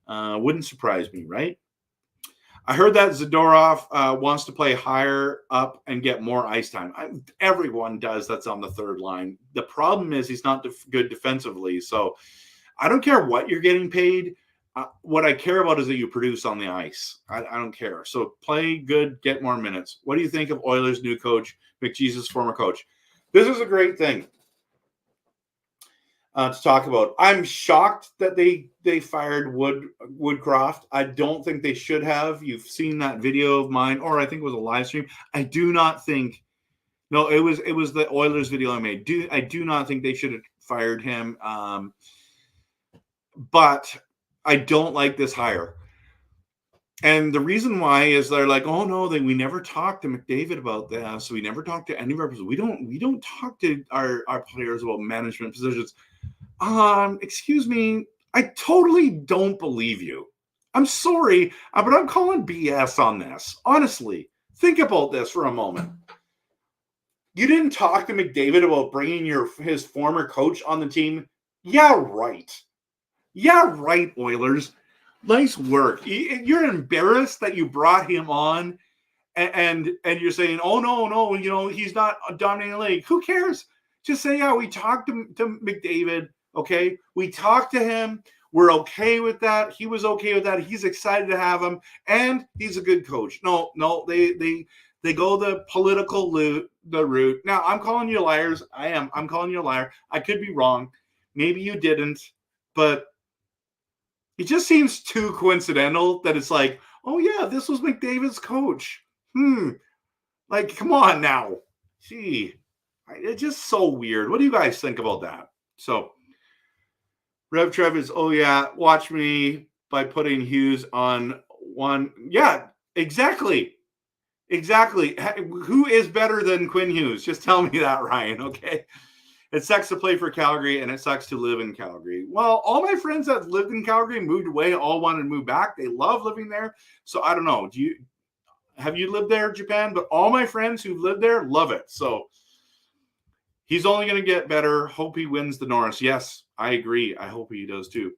wouldn't surprise me, right? I heard that Zadorov wants to play higher up and get more ice time. Everyone does that's on the third line. The problem is he's not good defensively. So I don't care what you're getting paid. What I care about is that you produce on the ice. I don't care. So play good, get more minutes. What do you think of Oilers' new coach, McJesus' former coach? This is a great thing to talk about. I'm shocked that they fired Woodcroft. I don't think they should have. You've seen that video of mine, or I think it was a live stream. I do not think. No, it was the Oilers video I made. I do not think they should have fired him. But I don't like this hire. And the reason why is they're like, oh no, we never talked to McDavid about that. So we never talked to any of our players. We don't talk to our players about management positions. Excuse me, I totally don't believe you. I'm sorry, but I'm calling BS on this. Honestly, think about this for a moment. You didn't talk to McDavid about bringing his former coach on the team? Yeah, right. Oilers. Nice work. You're embarrassed that you brought him on and you're saying, oh, no, he's not dominating the league. Who cares? Just say, yeah, we talked to McDavid. Okay, we talked to him. We're okay with that. He was okay with that. He's excited to have him, and he's a good coach. No, they go the political route. Now, I'm calling you liars. I'm calling you a liar. I could be wrong. Maybe you didn't, but it just seems too coincidental that it's like, oh yeah, this was McDavid's coach. Like, come on now. Gee, it's just so weird. What do you guys think about that? So. Rev Trev is, oh yeah, watch me by putting Hughes on one. Yeah, exactly. Who is better than Quinn Hughes? Just tell me that, Ryan, okay? It sucks to play for Calgary, and it sucks to live in Calgary. Well, all my friends that lived in Calgary moved away, all wanted to move back. They love living there. So I don't know. Have you lived there, Japan? But all my friends who've lived there love it. So he's only going to get better. Hope he wins the Norris. Yes, I agree. I hope he does too.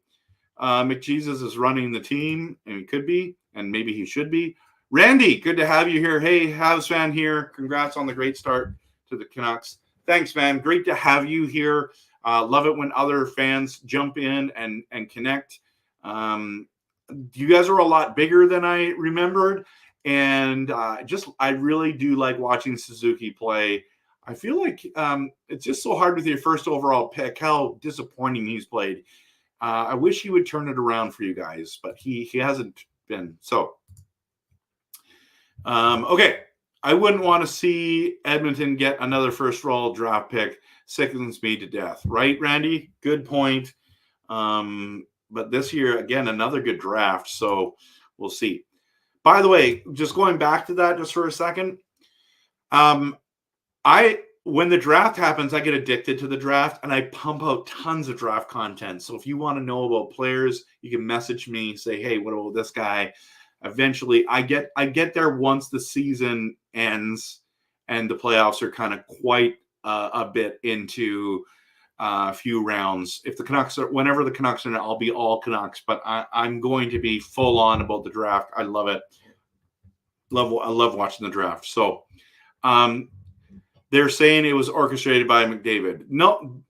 McJesus is running the team, and he could be, and maybe he should be. Randy, good to have you here. Hey, Habs fan here. Congrats on the great start to the Canucks. Thanks, man. Great to have you here. Love it when other fans jump in and connect. You guys are a lot bigger than I remembered, and I really do like watching Suzuki play. I feel like it's just so hard with your first overall pick how disappointing he's played. I wish he would turn it around for you guys, but he hasn't been. So, okay. I wouldn't want to see Edmonton get another first round draft pick. Sickens me to death. Right, Randy? Good point. But this year, again, another good draft. So we'll see. By the way, just going back to that just for a second. When the draft happens, I get addicted to the draft and I pump out tons of draft content. So if you want to know about players, you can message me, say, hey, what about this guy? Eventually, I get there once the season ends and the playoffs are kind of quite a bit into a few rounds. If the Canucks are, whenever the Canucks are in, I'll be all Canucks, but I'm going to be full on about the draft. I love it. I love watching the draft. So, they're saying it was orchestrated by McDavid. No,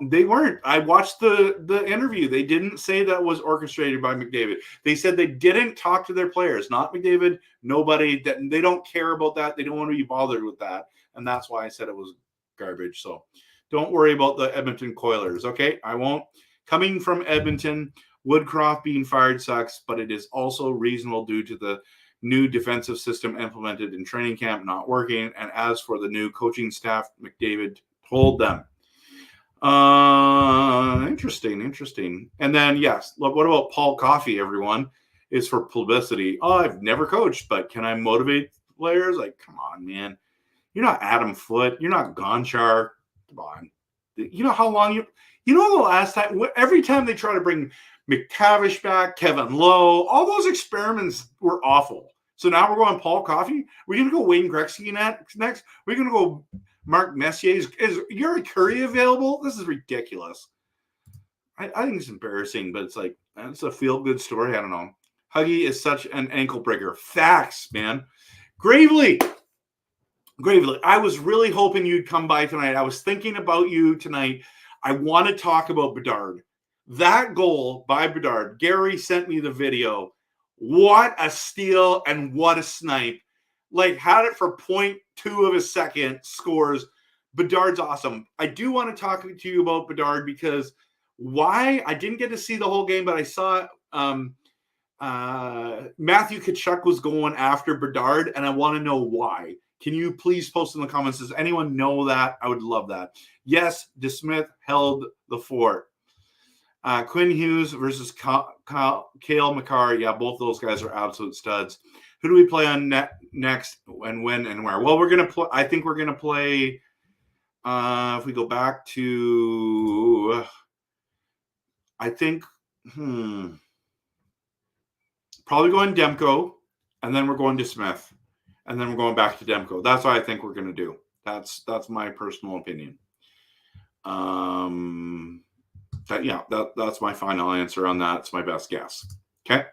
they weren't. I watched the interview. They didn't say that was orchestrated by McDavid. They said they didn't talk to their players, not McDavid, nobody. That they don't care about that. They don't want to be bothered with that. And that's why I said it was garbage. So don't worry about the Edmonton Coilers, okay? I won't. Coming from Edmonton, Woodcroft being fired sucks, but it is also reasonable due to the new defensive system implemented in training camp not working. And as for the new coaching staff, McDavid told them. Interesting. And then, yes, what about Paul Coffey, everyone? Is for publicity. Oh, I've never coached, but can I motivate players? Like, come on, man. You're not Adam Foote. You're not Gonchar. Come on. You know how long you know the last time, every time they try to bring McTavish back, Kevin Lowe, all those experiments were awful. So now we're going Paul Coffey. We're going to go Wayne Gretzky next. We're going to go Mark Messier. Is Yuri Curry available? This is ridiculous. I think it's embarrassing, but it's like, it's a feel-good story. I don't know. Huggy is such an ankle breaker. Facts, man. Gravely, I was really hoping you'd come by tonight. I was thinking about you tonight. I want to talk about Bedard. That goal by Bedard, Gary sent me the video. What a steal and what a snipe. Like, had it for 0.2 of a second, scores. Bedard's awesome. I do want to talk to you about Bedard because why? I didn't get to see the whole game, but I saw Matthew Tkachuk was going after Bedard, and I want to know why. Can you please post in the comments? Does anyone know that? I would love that. Yes, DeSmith held the fort. Quinn Hughes versus Cale Makar. Yeah, both those guys are absolute studs. Who do we play on next and when and where? Well, we're going to play. I think we're going to play. If we go back to, I think, probably going Demko, and then we're going to Smith, and then we're going back to Demko. That's what I think we're going to do. That's my personal opinion. That's my final answer on that. It's my best guess. Okay.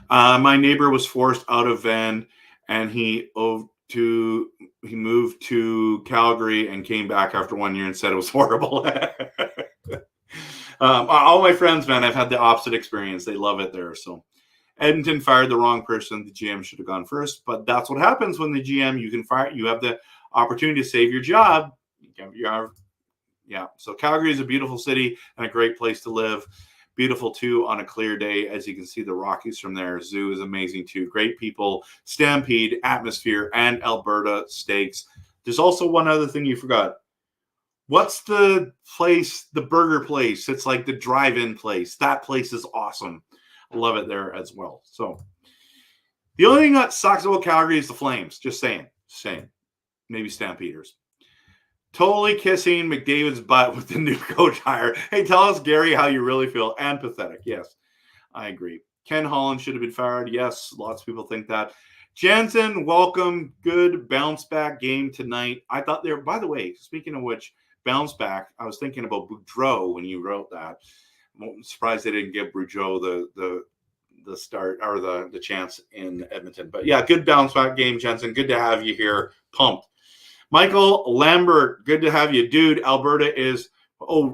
My neighbor was forced out of Van, and he moved to Calgary and came back after 1 year and said it was horrible. All my friends, man, I've had the opposite experience. They love it there. So Edmonton fired the wrong person. The GM should have gone first, but that's what happens when the GM, you have the opportunity to save your job. Yeah. So Calgary is a beautiful city and a great place to live. Beautiful too on a clear day. As you can see, the Rockies from there. Zoo is amazing too. Great people, Stampede, atmosphere, and Alberta steaks. There's also one other thing you forgot. What's the place, the burger place? It's like the drive-in place. That place is awesome. I love it there as well. So the only thing that sucks about Calgary is the Flames. Just saying. Maybe Stampeders. Totally kissing McDavid's butt with the new coach hire. Hey, tell us, Gary, how you really feel. And pathetic. Yes, I agree. Ken Holland should have been fired. Yes, lots of people think that. Jansen, welcome. Good bounce back game tonight. I thought by the way, speaking of which, bounce back, I was thinking about Boudreau when you wrote that. I'm surprised they didn't give Brujo the start or the chance in Edmonton. But yeah, good bounce back game, Jensen. Good to have you here. Pumped. Michael Lambert, good to have you. Dude, Alberta is,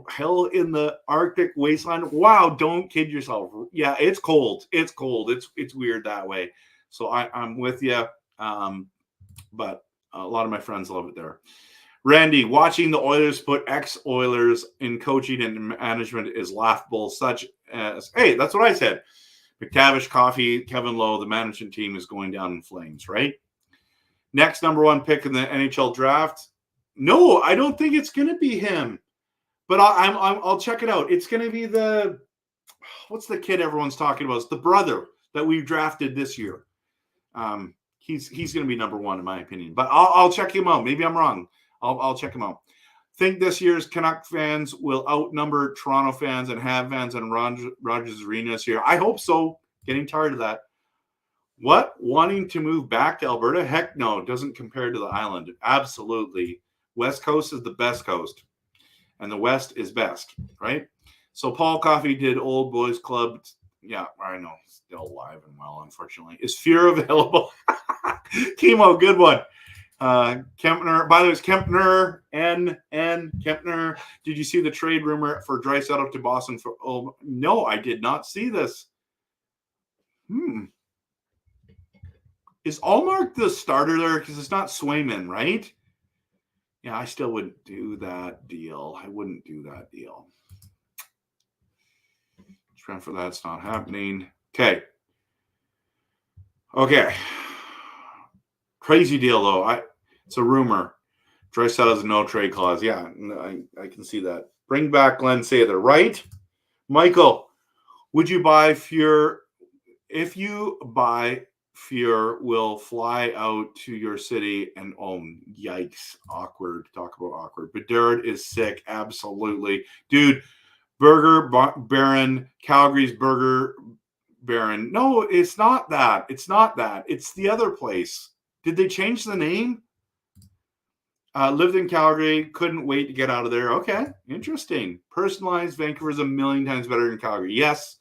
hell in the Arctic wasteland. Wow, don't kid yourself. Yeah, it's cold. It's cold. It's weird that way. So I'm with you. But a lot of my friends love it there. Randy, watching the Oilers put ex-Oilers in coaching and management is laughable, such as, hey, that's what I said. McTavish, Coffey, Kevin Lowe, the management team is going down in flames, right? Next number one pick in the NHL draft. No, I don't think it's going to be him. But I'll check it out. It's going to be what's the kid everyone's talking about? It's the brother that we drafted this year. He's going to be number one in my opinion. But I'll check him out. Maybe I'm wrong. I'll check him out. Think this year's Canuck fans will outnumber Toronto fans and Habs fans and Rogers Arena this year. I hope so. Getting tired of that. What? Wanting to move back to Alberta? Heck no. It doesn't compare to the island. Absolutely. West Coast is the best coast. And the West is best, right? So Paul Coffey did Old Boys Club. Yeah, I know. Still alive and well, unfortunately. Is Fear available? Chemo, good one. Kempner, by the way, it's Kempner, Kempner. Did you see the trade rumor for Draisaitl to Boston? No, I did not see this. Is Allmark the starter there? Because it's not Swayman, right? Yeah, I still wouldn't do that deal. I wouldn't do that deal. Transfer that's not happening. Okay. Crazy deal though. It's a rumor. Draisaitl has a no trade clause. Yeah, I can see that. Bring back Glenn Sather, right? Michael, would you buy Fear? If you buy Fear, will fly out to your city and yikes, awkward. Talk about awkward. Bedard is sick, absolutely, dude. Burger Baron, Calgary's Burger Baron. No, it's not that. It's not that. It's the other place. Did they change the name? Lived in Calgary, couldn't wait to get out of there. Okay, interesting. Personalized, Vancouver's a million times better than Calgary. Yes.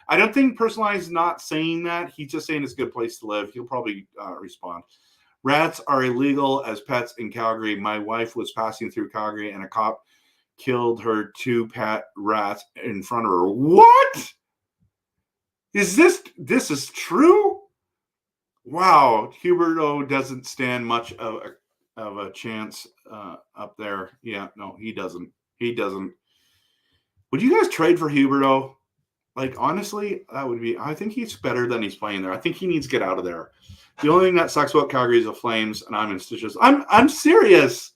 I don't think Personalized is not saying that. He's just saying it's a good place to live. He'll probably respond. Rats are illegal as pets in Calgary. My wife was passing through Calgary and a cop killed her 2 pet rats in front of her. What? Is this is true? Wow. Huberto doesn't stand much of a chance up there. Yeah, no, he doesn't. He doesn't. Would you guys trade for Huberto? Like, honestly, that would be, I think he's better than he's playing there. I think he needs to get out of there. The only thing that sucks about Calgary is the Flames, and I'm in stitches. I'm serious,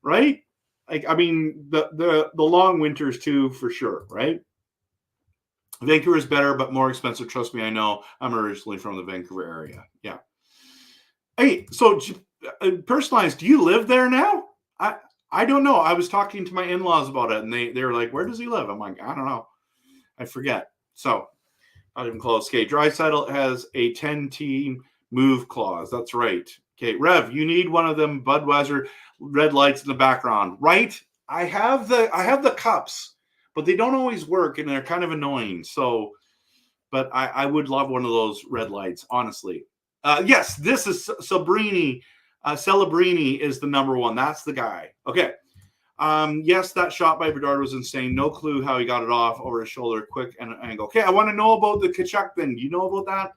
right? Like, I mean, the long winters too, for sure, right? Vancouver is better, but more expensive. Trust me, I know. I'm originally from the Vancouver area. Yeah. Hey, so Personalized, do you live there now? I don't know. I was talking to my in-laws about it, and they were like, where does he live? I'm like, I don't know. I forget. So, not even close. Okay, Draisaitl has a 10-team move clause. That's right. Okay, Rev, you need one of them Budweiser red lights in the background, right? I have the cups, but they don't always work, and they're kind of annoying. So, but I would love one of those red lights, honestly. Yes, this is Celebrini. Celebrini is the number one. That's the guy. Okay. Yes, that shot by Bedard was insane. No clue how he got it off over his shoulder, quick and angle. Okay, I want to know about the Tkachuk thing. Do you know about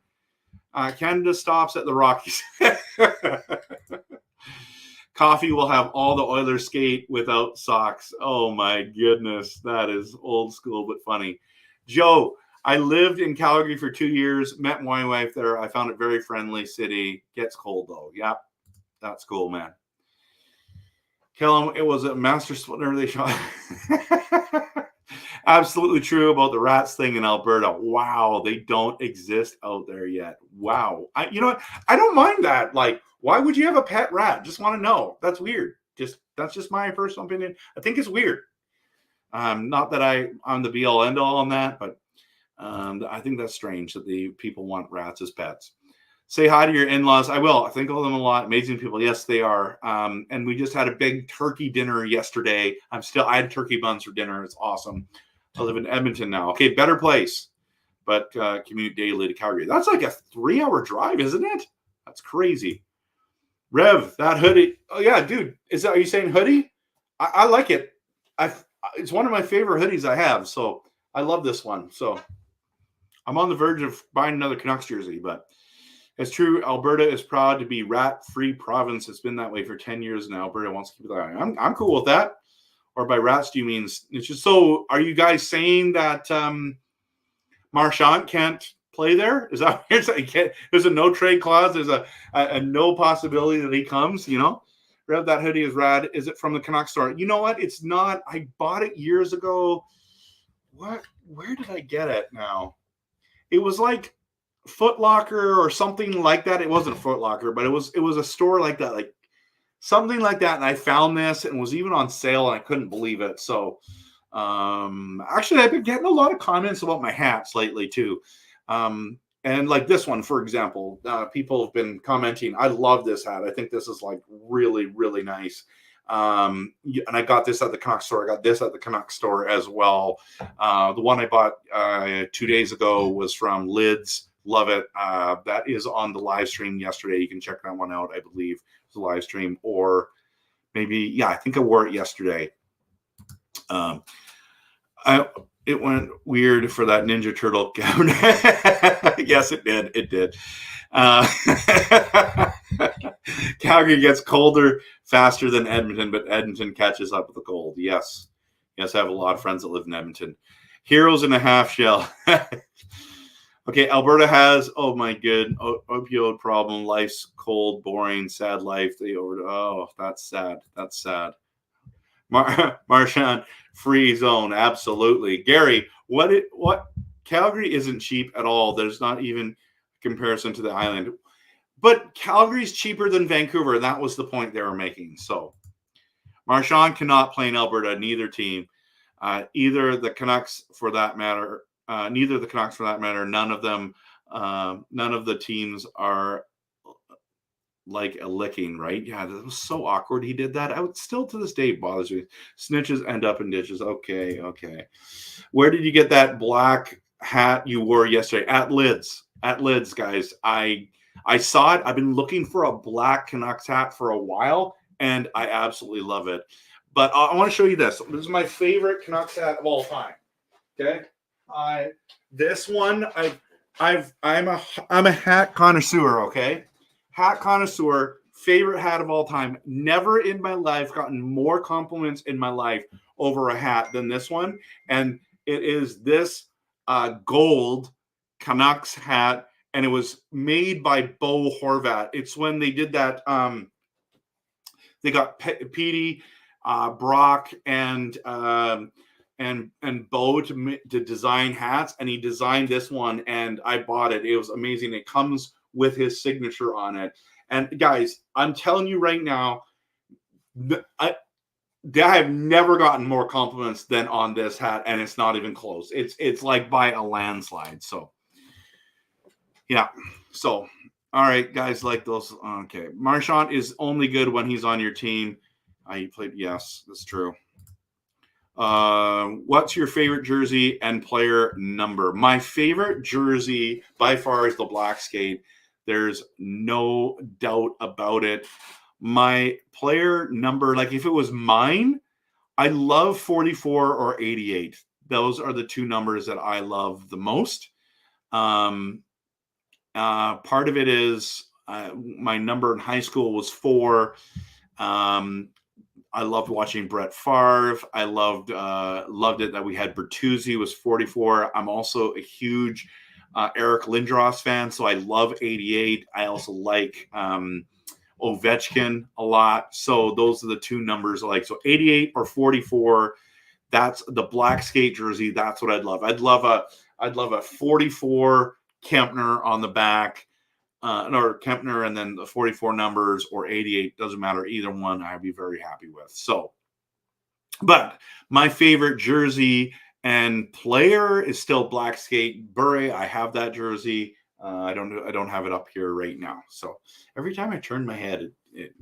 that? Canada stops at the Rockies. Coffee will have all the Oilers skate without socks. Oh my goodness, that is old school but funny. Joe, I lived in Calgary for 2 years. Met my wife there. I found it very friendly city. Gets cold though. Yep, that's cool, man. Kill him. It was a master splitter they shot. Absolutely true about the rats thing in Alberta. Wow, they don't exist out there yet. Wow. You know what? I don't mind that. Like, why would you have a pet rat? Just want to know. That's weird. That's just my personal opinion. I think it's weird. Not that I'm the be all end all on that, but I think that's strange that the people want rats as pets. Say hi to your in-laws. I will. I think of them a lot. Amazing people. Yes, they are. And we just had a big turkey dinner yesterday. I had turkey buns for dinner. It's awesome. I live in Edmonton now. Okay, better place, but commute daily to Calgary. That's like a 3-hour drive, isn't it? That's crazy. Rev, that hoodie. Oh yeah, dude. Are you saying hoodie? I like it. It's one of my favorite hoodies I have. So I love this one. So I'm on the verge of buying another Canucks jersey, but it's true. Alberta is proud to be rat-free province. It's been that way for 10 years now. Alberta wants to keep it that way. I'm cool with that. Or by rats, do you mean it's just so? Are you guys saying that Marchand can't play there? Is that what you're saying? There's a no trade clause. There's a no possibility that he comes. Rev, that hoodie is rad. Is it from the Canucks store? You know what? It's not. I bought it years ago. What? Where did I get it now? It was like Foot Locker or something like that. It wasn't Foot Locker, but it was a store like that, like something like that. And I found this and it was even on sale and I couldn't believe it. So actually I've been getting a lot of comments about my hats lately too. And like this one, for example, people have been commenting, I love this hat. I think this is like really, really nice. And I got this at the Canucks store. I got this at the Canucks store as well. The one I bought 2 days ago was from Lids. Love it. That is on the live stream yesterday. You can check that one out, I believe. It's a live stream. Or maybe, yeah, I think I wore it yesterday. It went weird for that Ninja Turtle gown. Yes, it did. It did. Calgary gets colder faster than Edmonton, but Edmonton catches up with the cold. Yes. Yes, I have a lot of friends that live in Edmonton. Heroes in a half shell. Okay, Alberta has, oh my good, opioid problem. Life's cold, boring, sad life. Oh, that's sad. That's sad. Marchand, free zone, absolutely. Gary, what? Calgary isn't cheap at all. There's not even comparison to the island. But Calgary's cheaper than Vancouver, and that was the point they were making. So Marchand cannot play in Alberta, neither team. Either the Canucks for that matter. Neither the Canucks for that matter. None of them. None of the teams are like a licking, right? Yeah, that was so awkward. He did that. Still to this day bothers me. Snitches end up in ditches. Okay. Where did you get that black hat you wore yesterday? At Lids. At Lids, guys. I saw it. I've been looking for a black Canucks hat for a while, and I absolutely love it. But I want to show you this. This is my favorite Canucks hat of all time. Okay. This one, I'm a hat connoisseur, okay? Hat connoisseur, favorite hat of all time. Never in my life gotten more compliments in my life over a hat than this one. And it is this gold Canucks hat, and it was made by Bo Horvat. It's when they did that. They got Petey, Brock, and Bo to design hats, and he designed this one, and I bought it. It was amazing. It comes with his signature on it. And guys, I'm telling you right now, I have never gotten more compliments than on this hat, and it's not even close. It's like by a landslide. So yeah. So all right, guys, like those. Okay, Marchand is only good when he's on your team. He played. Yes, that's true. What's your favorite jersey and player number? My favorite jersey by far is the black skate. There's no doubt about it. My player number, like if it was mine, I love 44 or 88. Those are the two numbers that I love the most. Part of it is my number in high school was 4. I loved watching Brett Favre. I loved it that we had Bertuzzi was 44. I'm also a huge Eric Lindros fan, so I love 88. I also like Ovechkin a lot. So those are the two numbers I like. So 88 or 44. That's the black skate jersey. That's what I'd love. I'd love a 44 Kempner on the back. Or Kempner and then the 44 numbers or 88, doesn't matter. Either one I'd be very happy with. So, but my favorite jersey and player is still black skate Bure. I have that jersey. I don't have it up here right now. So every time I turn my head, it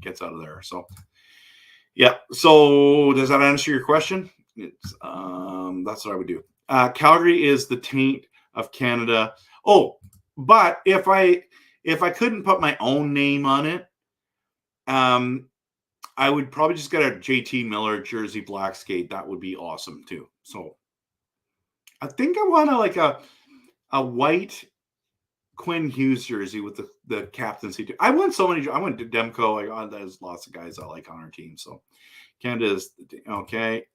gets out of there. So yeah. So does that answer your question? It's that's what I would do. Calgary is the taint of Canada. Oh, but if I couldn't put my own name on it, I would probably just get a JT Miller jersey black skate. That would be awesome too. So I think I want a white Quinn Hughes jersey with the captaincy too. I want so many. I went to Demko. There's lots of guys I like on our team. So Canada is okay.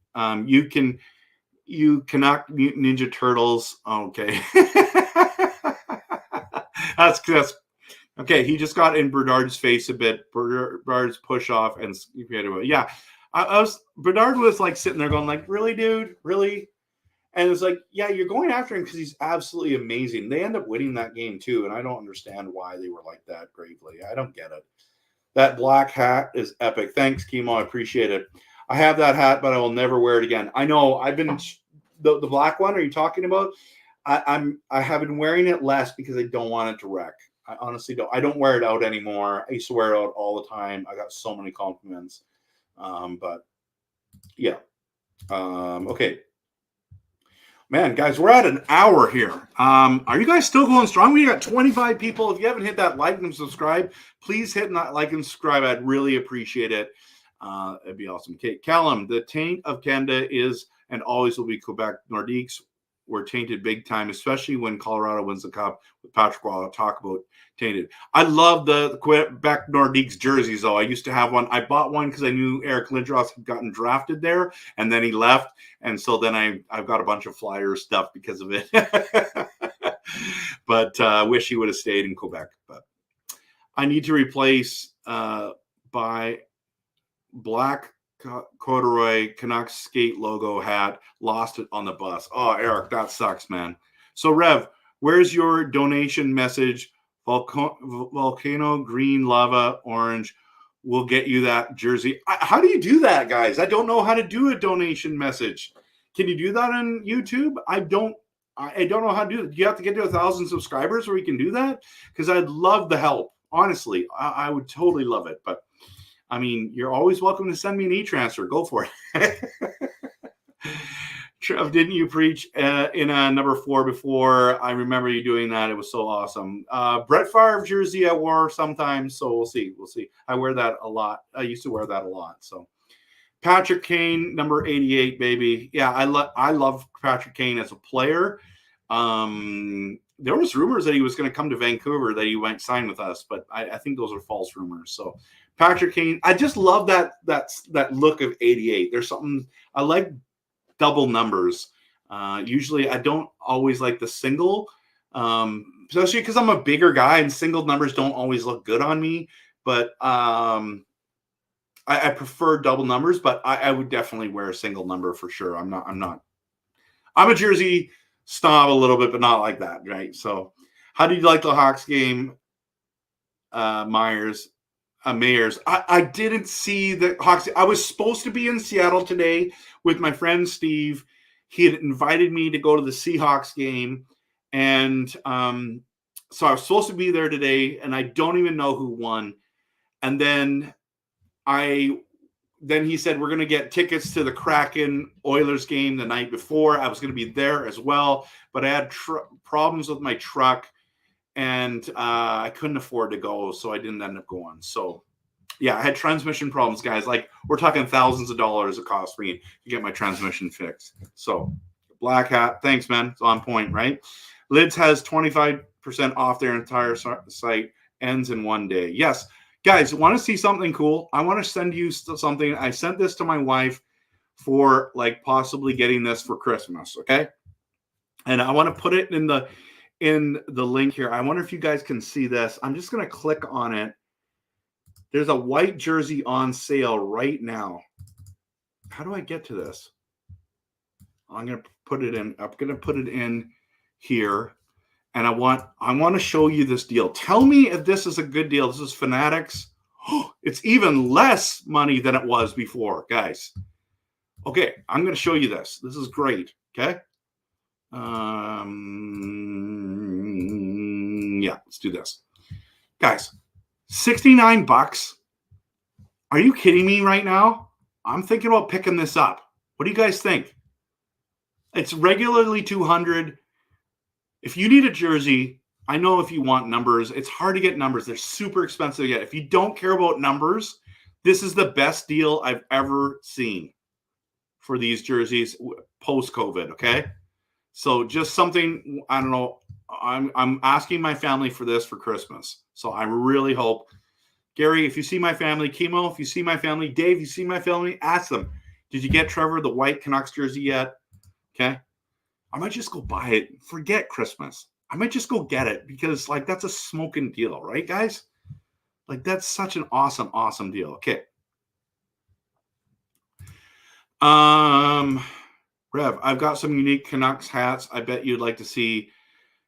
You Canuck Mutant Ninja Turtles. Okay. that's okay. He just got in Bernard's face a bit. Bernard's push off and yeah. Bernard was like sitting there going like, really, dude, really? And it's like, yeah, you're going after him because he's absolutely amazing. They end up winning that game too, and I don't understand why they were like that gravely. I don't get it. That black hat is epic. Thanks, Kimo. I appreciate it. I have that hat, but I will never wear it again. I know. I've been the black one. Are you talking about? I have been wearing it less because I don't want it to wreck. I honestly don't. I don't wear it out anymore. I used to wear it out all the time. I got so many compliments. But yeah. Okay. Man, guys, we're at an hour here. Are you guys still going strong? We got 25 people. If you haven't hit that like and subscribe, please hit that like and subscribe. I'd really appreciate it. It'd be awesome. Okay, Callum, the taint of Canada is and always will be Quebec Nordiques. We're tainted big time, especially when Colorado wins the cup. With Patrick Wall, I'll talk about tainted. I love the Quebec Nordiques jerseys, though. I used to have one. I bought one because I knew Eric Lindros had gotten drafted there, and then he left. And so then I've got a bunch of Flyers stuff because of it. But I wish he would have stayed in Quebec. But I need to replace by black corduroy Canucks skate logo hat. Lost it on the bus. Oh, Eric, that sucks, man. So, Rev, where's your donation message? Volcano, green, lava, orange. We'll get you that jersey. How do you do that, guys? I don't know how to do a donation message. Can you do that on YouTube? I don't know how to do it. Do you have to get to 1,000 subscribers where we can do that? Because I'd love the help. Honestly, I would totally love it. But I mean, you're always welcome to send me an e-transfer. Go for it. Trev, didn't you preach in a number 4 before? I remember you doing that. It was so awesome. Brett Favre jersey I wore sometimes, so we'll see. We'll see. I wear that a lot. I used to wear that a lot. So Patrick Kane, number 88, baby. Yeah, I love Patrick Kane as a player. There was rumors that he was going to come to Vancouver, that he went sign with us, but I think those are false rumors. So Patrick Kane, I just love that look of 88. There's something I like. Double numbers. Usually I don't always like the single, especially because I'm a bigger guy and single numbers don't always look good on me. But I prefer double numbers, but I would definitely wear a single number for sure. I'm a jersey snob a little bit, but not like that, right? So how do you like the Hawks game, Myers? Mayors. I didn't see the Hawks. I was supposed to be in Seattle today with my friend Steve. He had invited me to go to the Seahawks game. And so I was supposed to be there today, and I don't even know who won. And then he said, we're going to get tickets to the Kraken Oilers game the night before. I was going to be there as well, but I had problems with my truck. And I couldn't afford to go, so I didn't end up going. So, yeah, I had transmission problems, guys. Like, we're talking thousands of dollars it cost me to get my transmission fixed. So, black hat. Thanks, man. It's on point, right? Lids has 25% off their entire site. Ends in 1 day. Yes. Guys, want to see something cool? I want to send you something. I sent this to my wife for, like, possibly getting this for Christmas, okay? And I want to put it in the link here. I wonder if you guys can see this. I'm just going to click on it. There's a white jersey on sale right now. How do I get to this? I'm going to put it in. I'm going to put it in here. And I want to show you this deal. Tell me if this is a good deal. This is Fanatics. It's even less money than it was before, guys. Okay, I'm going to show you this. This is great, okay? Yeah, let's do this. Guys, $69. Are you kidding me right now? I'm thinking about picking this up. What do you guys think? It's regularly $200. If you need a jersey, I know if you want numbers, it's hard to get numbers. They're super expensive to get. If you don't care about numbers, this is the best deal I've ever seen for these jerseys post-COVID, okay? So just something, I don't know, I'm asking my family for this for Christmas. So I really hope, Gary, if you see my family, Kimo, if you see my family, Dave, you see my family, ask them, did you get Trevor the white Canucks jersey yet? Okay. I might just go buy it. Forget Christmas. I might just go get it because, like, that's a smoking deal, right, guys? Like, that's such an awesome, awesome deal. Okay. Rev, I've got some unique Canucks hats I bet you'd like to see.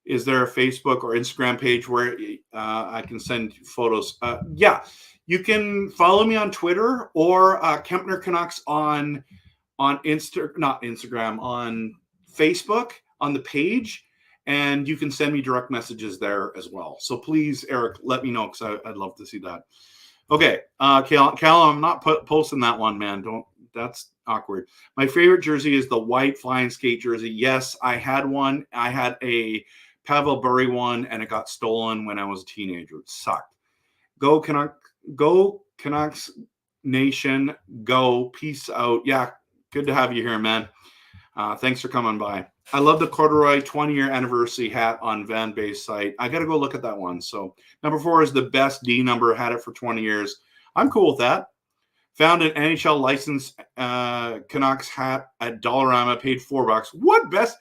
Is there a Facebook or Instagram page where I can send photos? Yeah, you can follow me on Twitter or Kempner Canucks on not Instagram, on Facebook, on the page, and you can send me direct messages there as well. So please, Eric, let me know because I'd love to see that. Okay, Cal, I'm not posting that one, man. That's awkward. My favorite jersey is the white flying skate jersey. Yes, I had one. I had a Pavel Bure one, and it got stolen when I was a teenager. It sucked. Go Canucks Nation. Go. Peace out. Yeah, good to have you here, man. Thanks for coming by. I love the corduroy 20-year anniversary hat on Van Bay's site. I got to go look at that one. So number 4 is the best D number. Had it for 20 years. I'm cool with that. Found an NHL licensed Canucks hat at Dollarama. Paid $4. What best?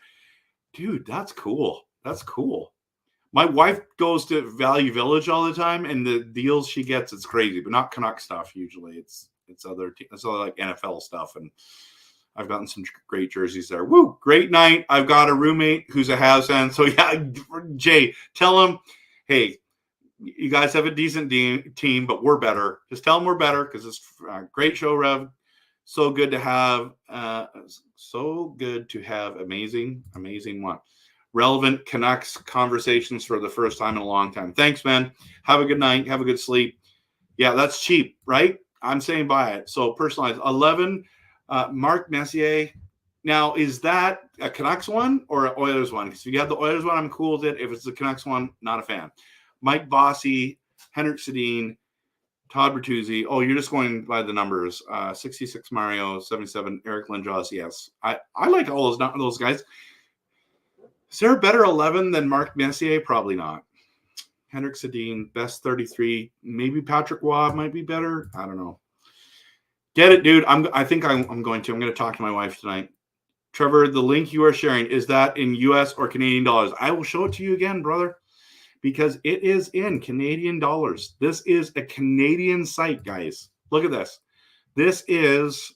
Dude, that's cool. That's cool. My wife goes to Value Village all the time, and the deals she gets, it's crazy, but not Canuck stuff usually. It's other like NFL stuff, and I've gotten some great jerseys there. Woo! Great night. I've got a roommate who's a Habs fan. So yeah, Jay, tell him, hey, you guys have a decent team, but we're better. Just tell them we're better because it's a great show, Rev. So good to have, amazing one. Relevant Canucks conversations for the first time in a long time. Thanks, man. Have a good night. Have a good sleep. Yeah, that's cheap, right? I'm saying buy it. So personalized. 11, Mark Messier. Now, is that a Canucks one or an Oilers one? Because if you have the Oilers one, I'm cool with it. If it's the Canucks one, not a fan. Mike Bossy, Henrik Sedin, Todd Bertuzzi. Oh, you're just going by the numbers. 66 Mario, 77 Eric Lindros. Yes, I like all those guys. Is there a better 11 than Mark Messier? Probably not. Henrik Sedin, best 33. Maybe Patrick Waugh might be better. I don't know. Get it, dude. I think I'm going to. I'm going to talk to my wife tonight. Trevor, the link you are sharing, is that in US or Canadian dollars? I will show it to you again, brother, because it is in Canadian dollars. This is a Canadian site, guys. Look at this. This is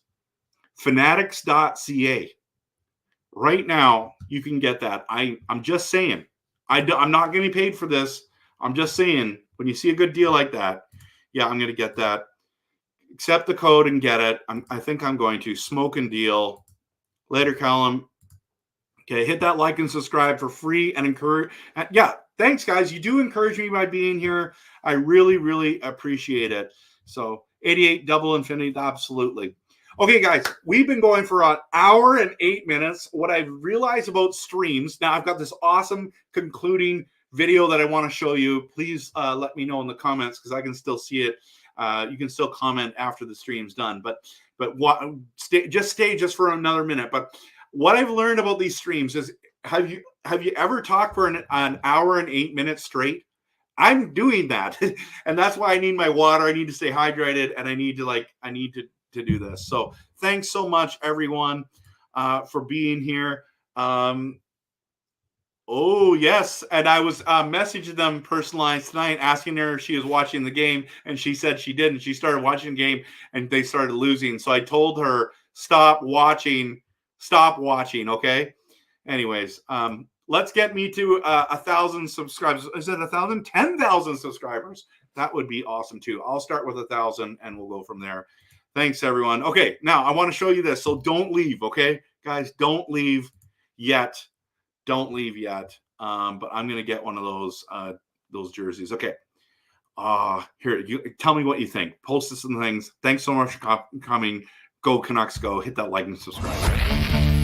fanatics.ca. Right now, you can get that. I'm just saying. I'm not getting paid for this. I'm just saying, when you see a good deal like that, yeah, I'm going to get that. Accept the code and get it. I think I'm going to. Smoke and deal. Later, Callum. Okay, hit that like and subscribe for free and encourage. Yeah, thanks, guys. You do encourage me by being here. I really, really appreciate it. So 88 double infinity, absolutely. Okay, guys, we've been going for an hour and 8 minutes. What I've realized about streams, now I've got this awesome concluding video that I want to show you. Please let me know in the comments because I can still see it. You can still comment after the stream's done, but stay just for another minute. But what I've learned about these streams is, have you ever talked for an hour and 8 minutes straight? I'm doing that, and that's why I need my water. I need to stay hydrated, and I need to do this. So thanks so much, everyone, for being here. Oh, yes. And I was messaging them personalized tonight, asking her if she was watching the game, and she said she didn't. She started watching the game, and they started losing. So I told her, stop watching, okay? Anyways, let's get me to 1,000 subscribers. Is it 1,000? 10,000 subscribers. That would be awesome, too. I'll start with 1,000, and we'll go from there. Thanks, everyone. Okay, now I want to show you this. So don't leave, okay? Guys, don't leave yet. Don't leave yet. But I'm going to get one of those jerseys. Okay. Here, you tell me what you think. Post this in the things. Thanks so much for coming. Go Canucks, go. Hit that like and subscribe.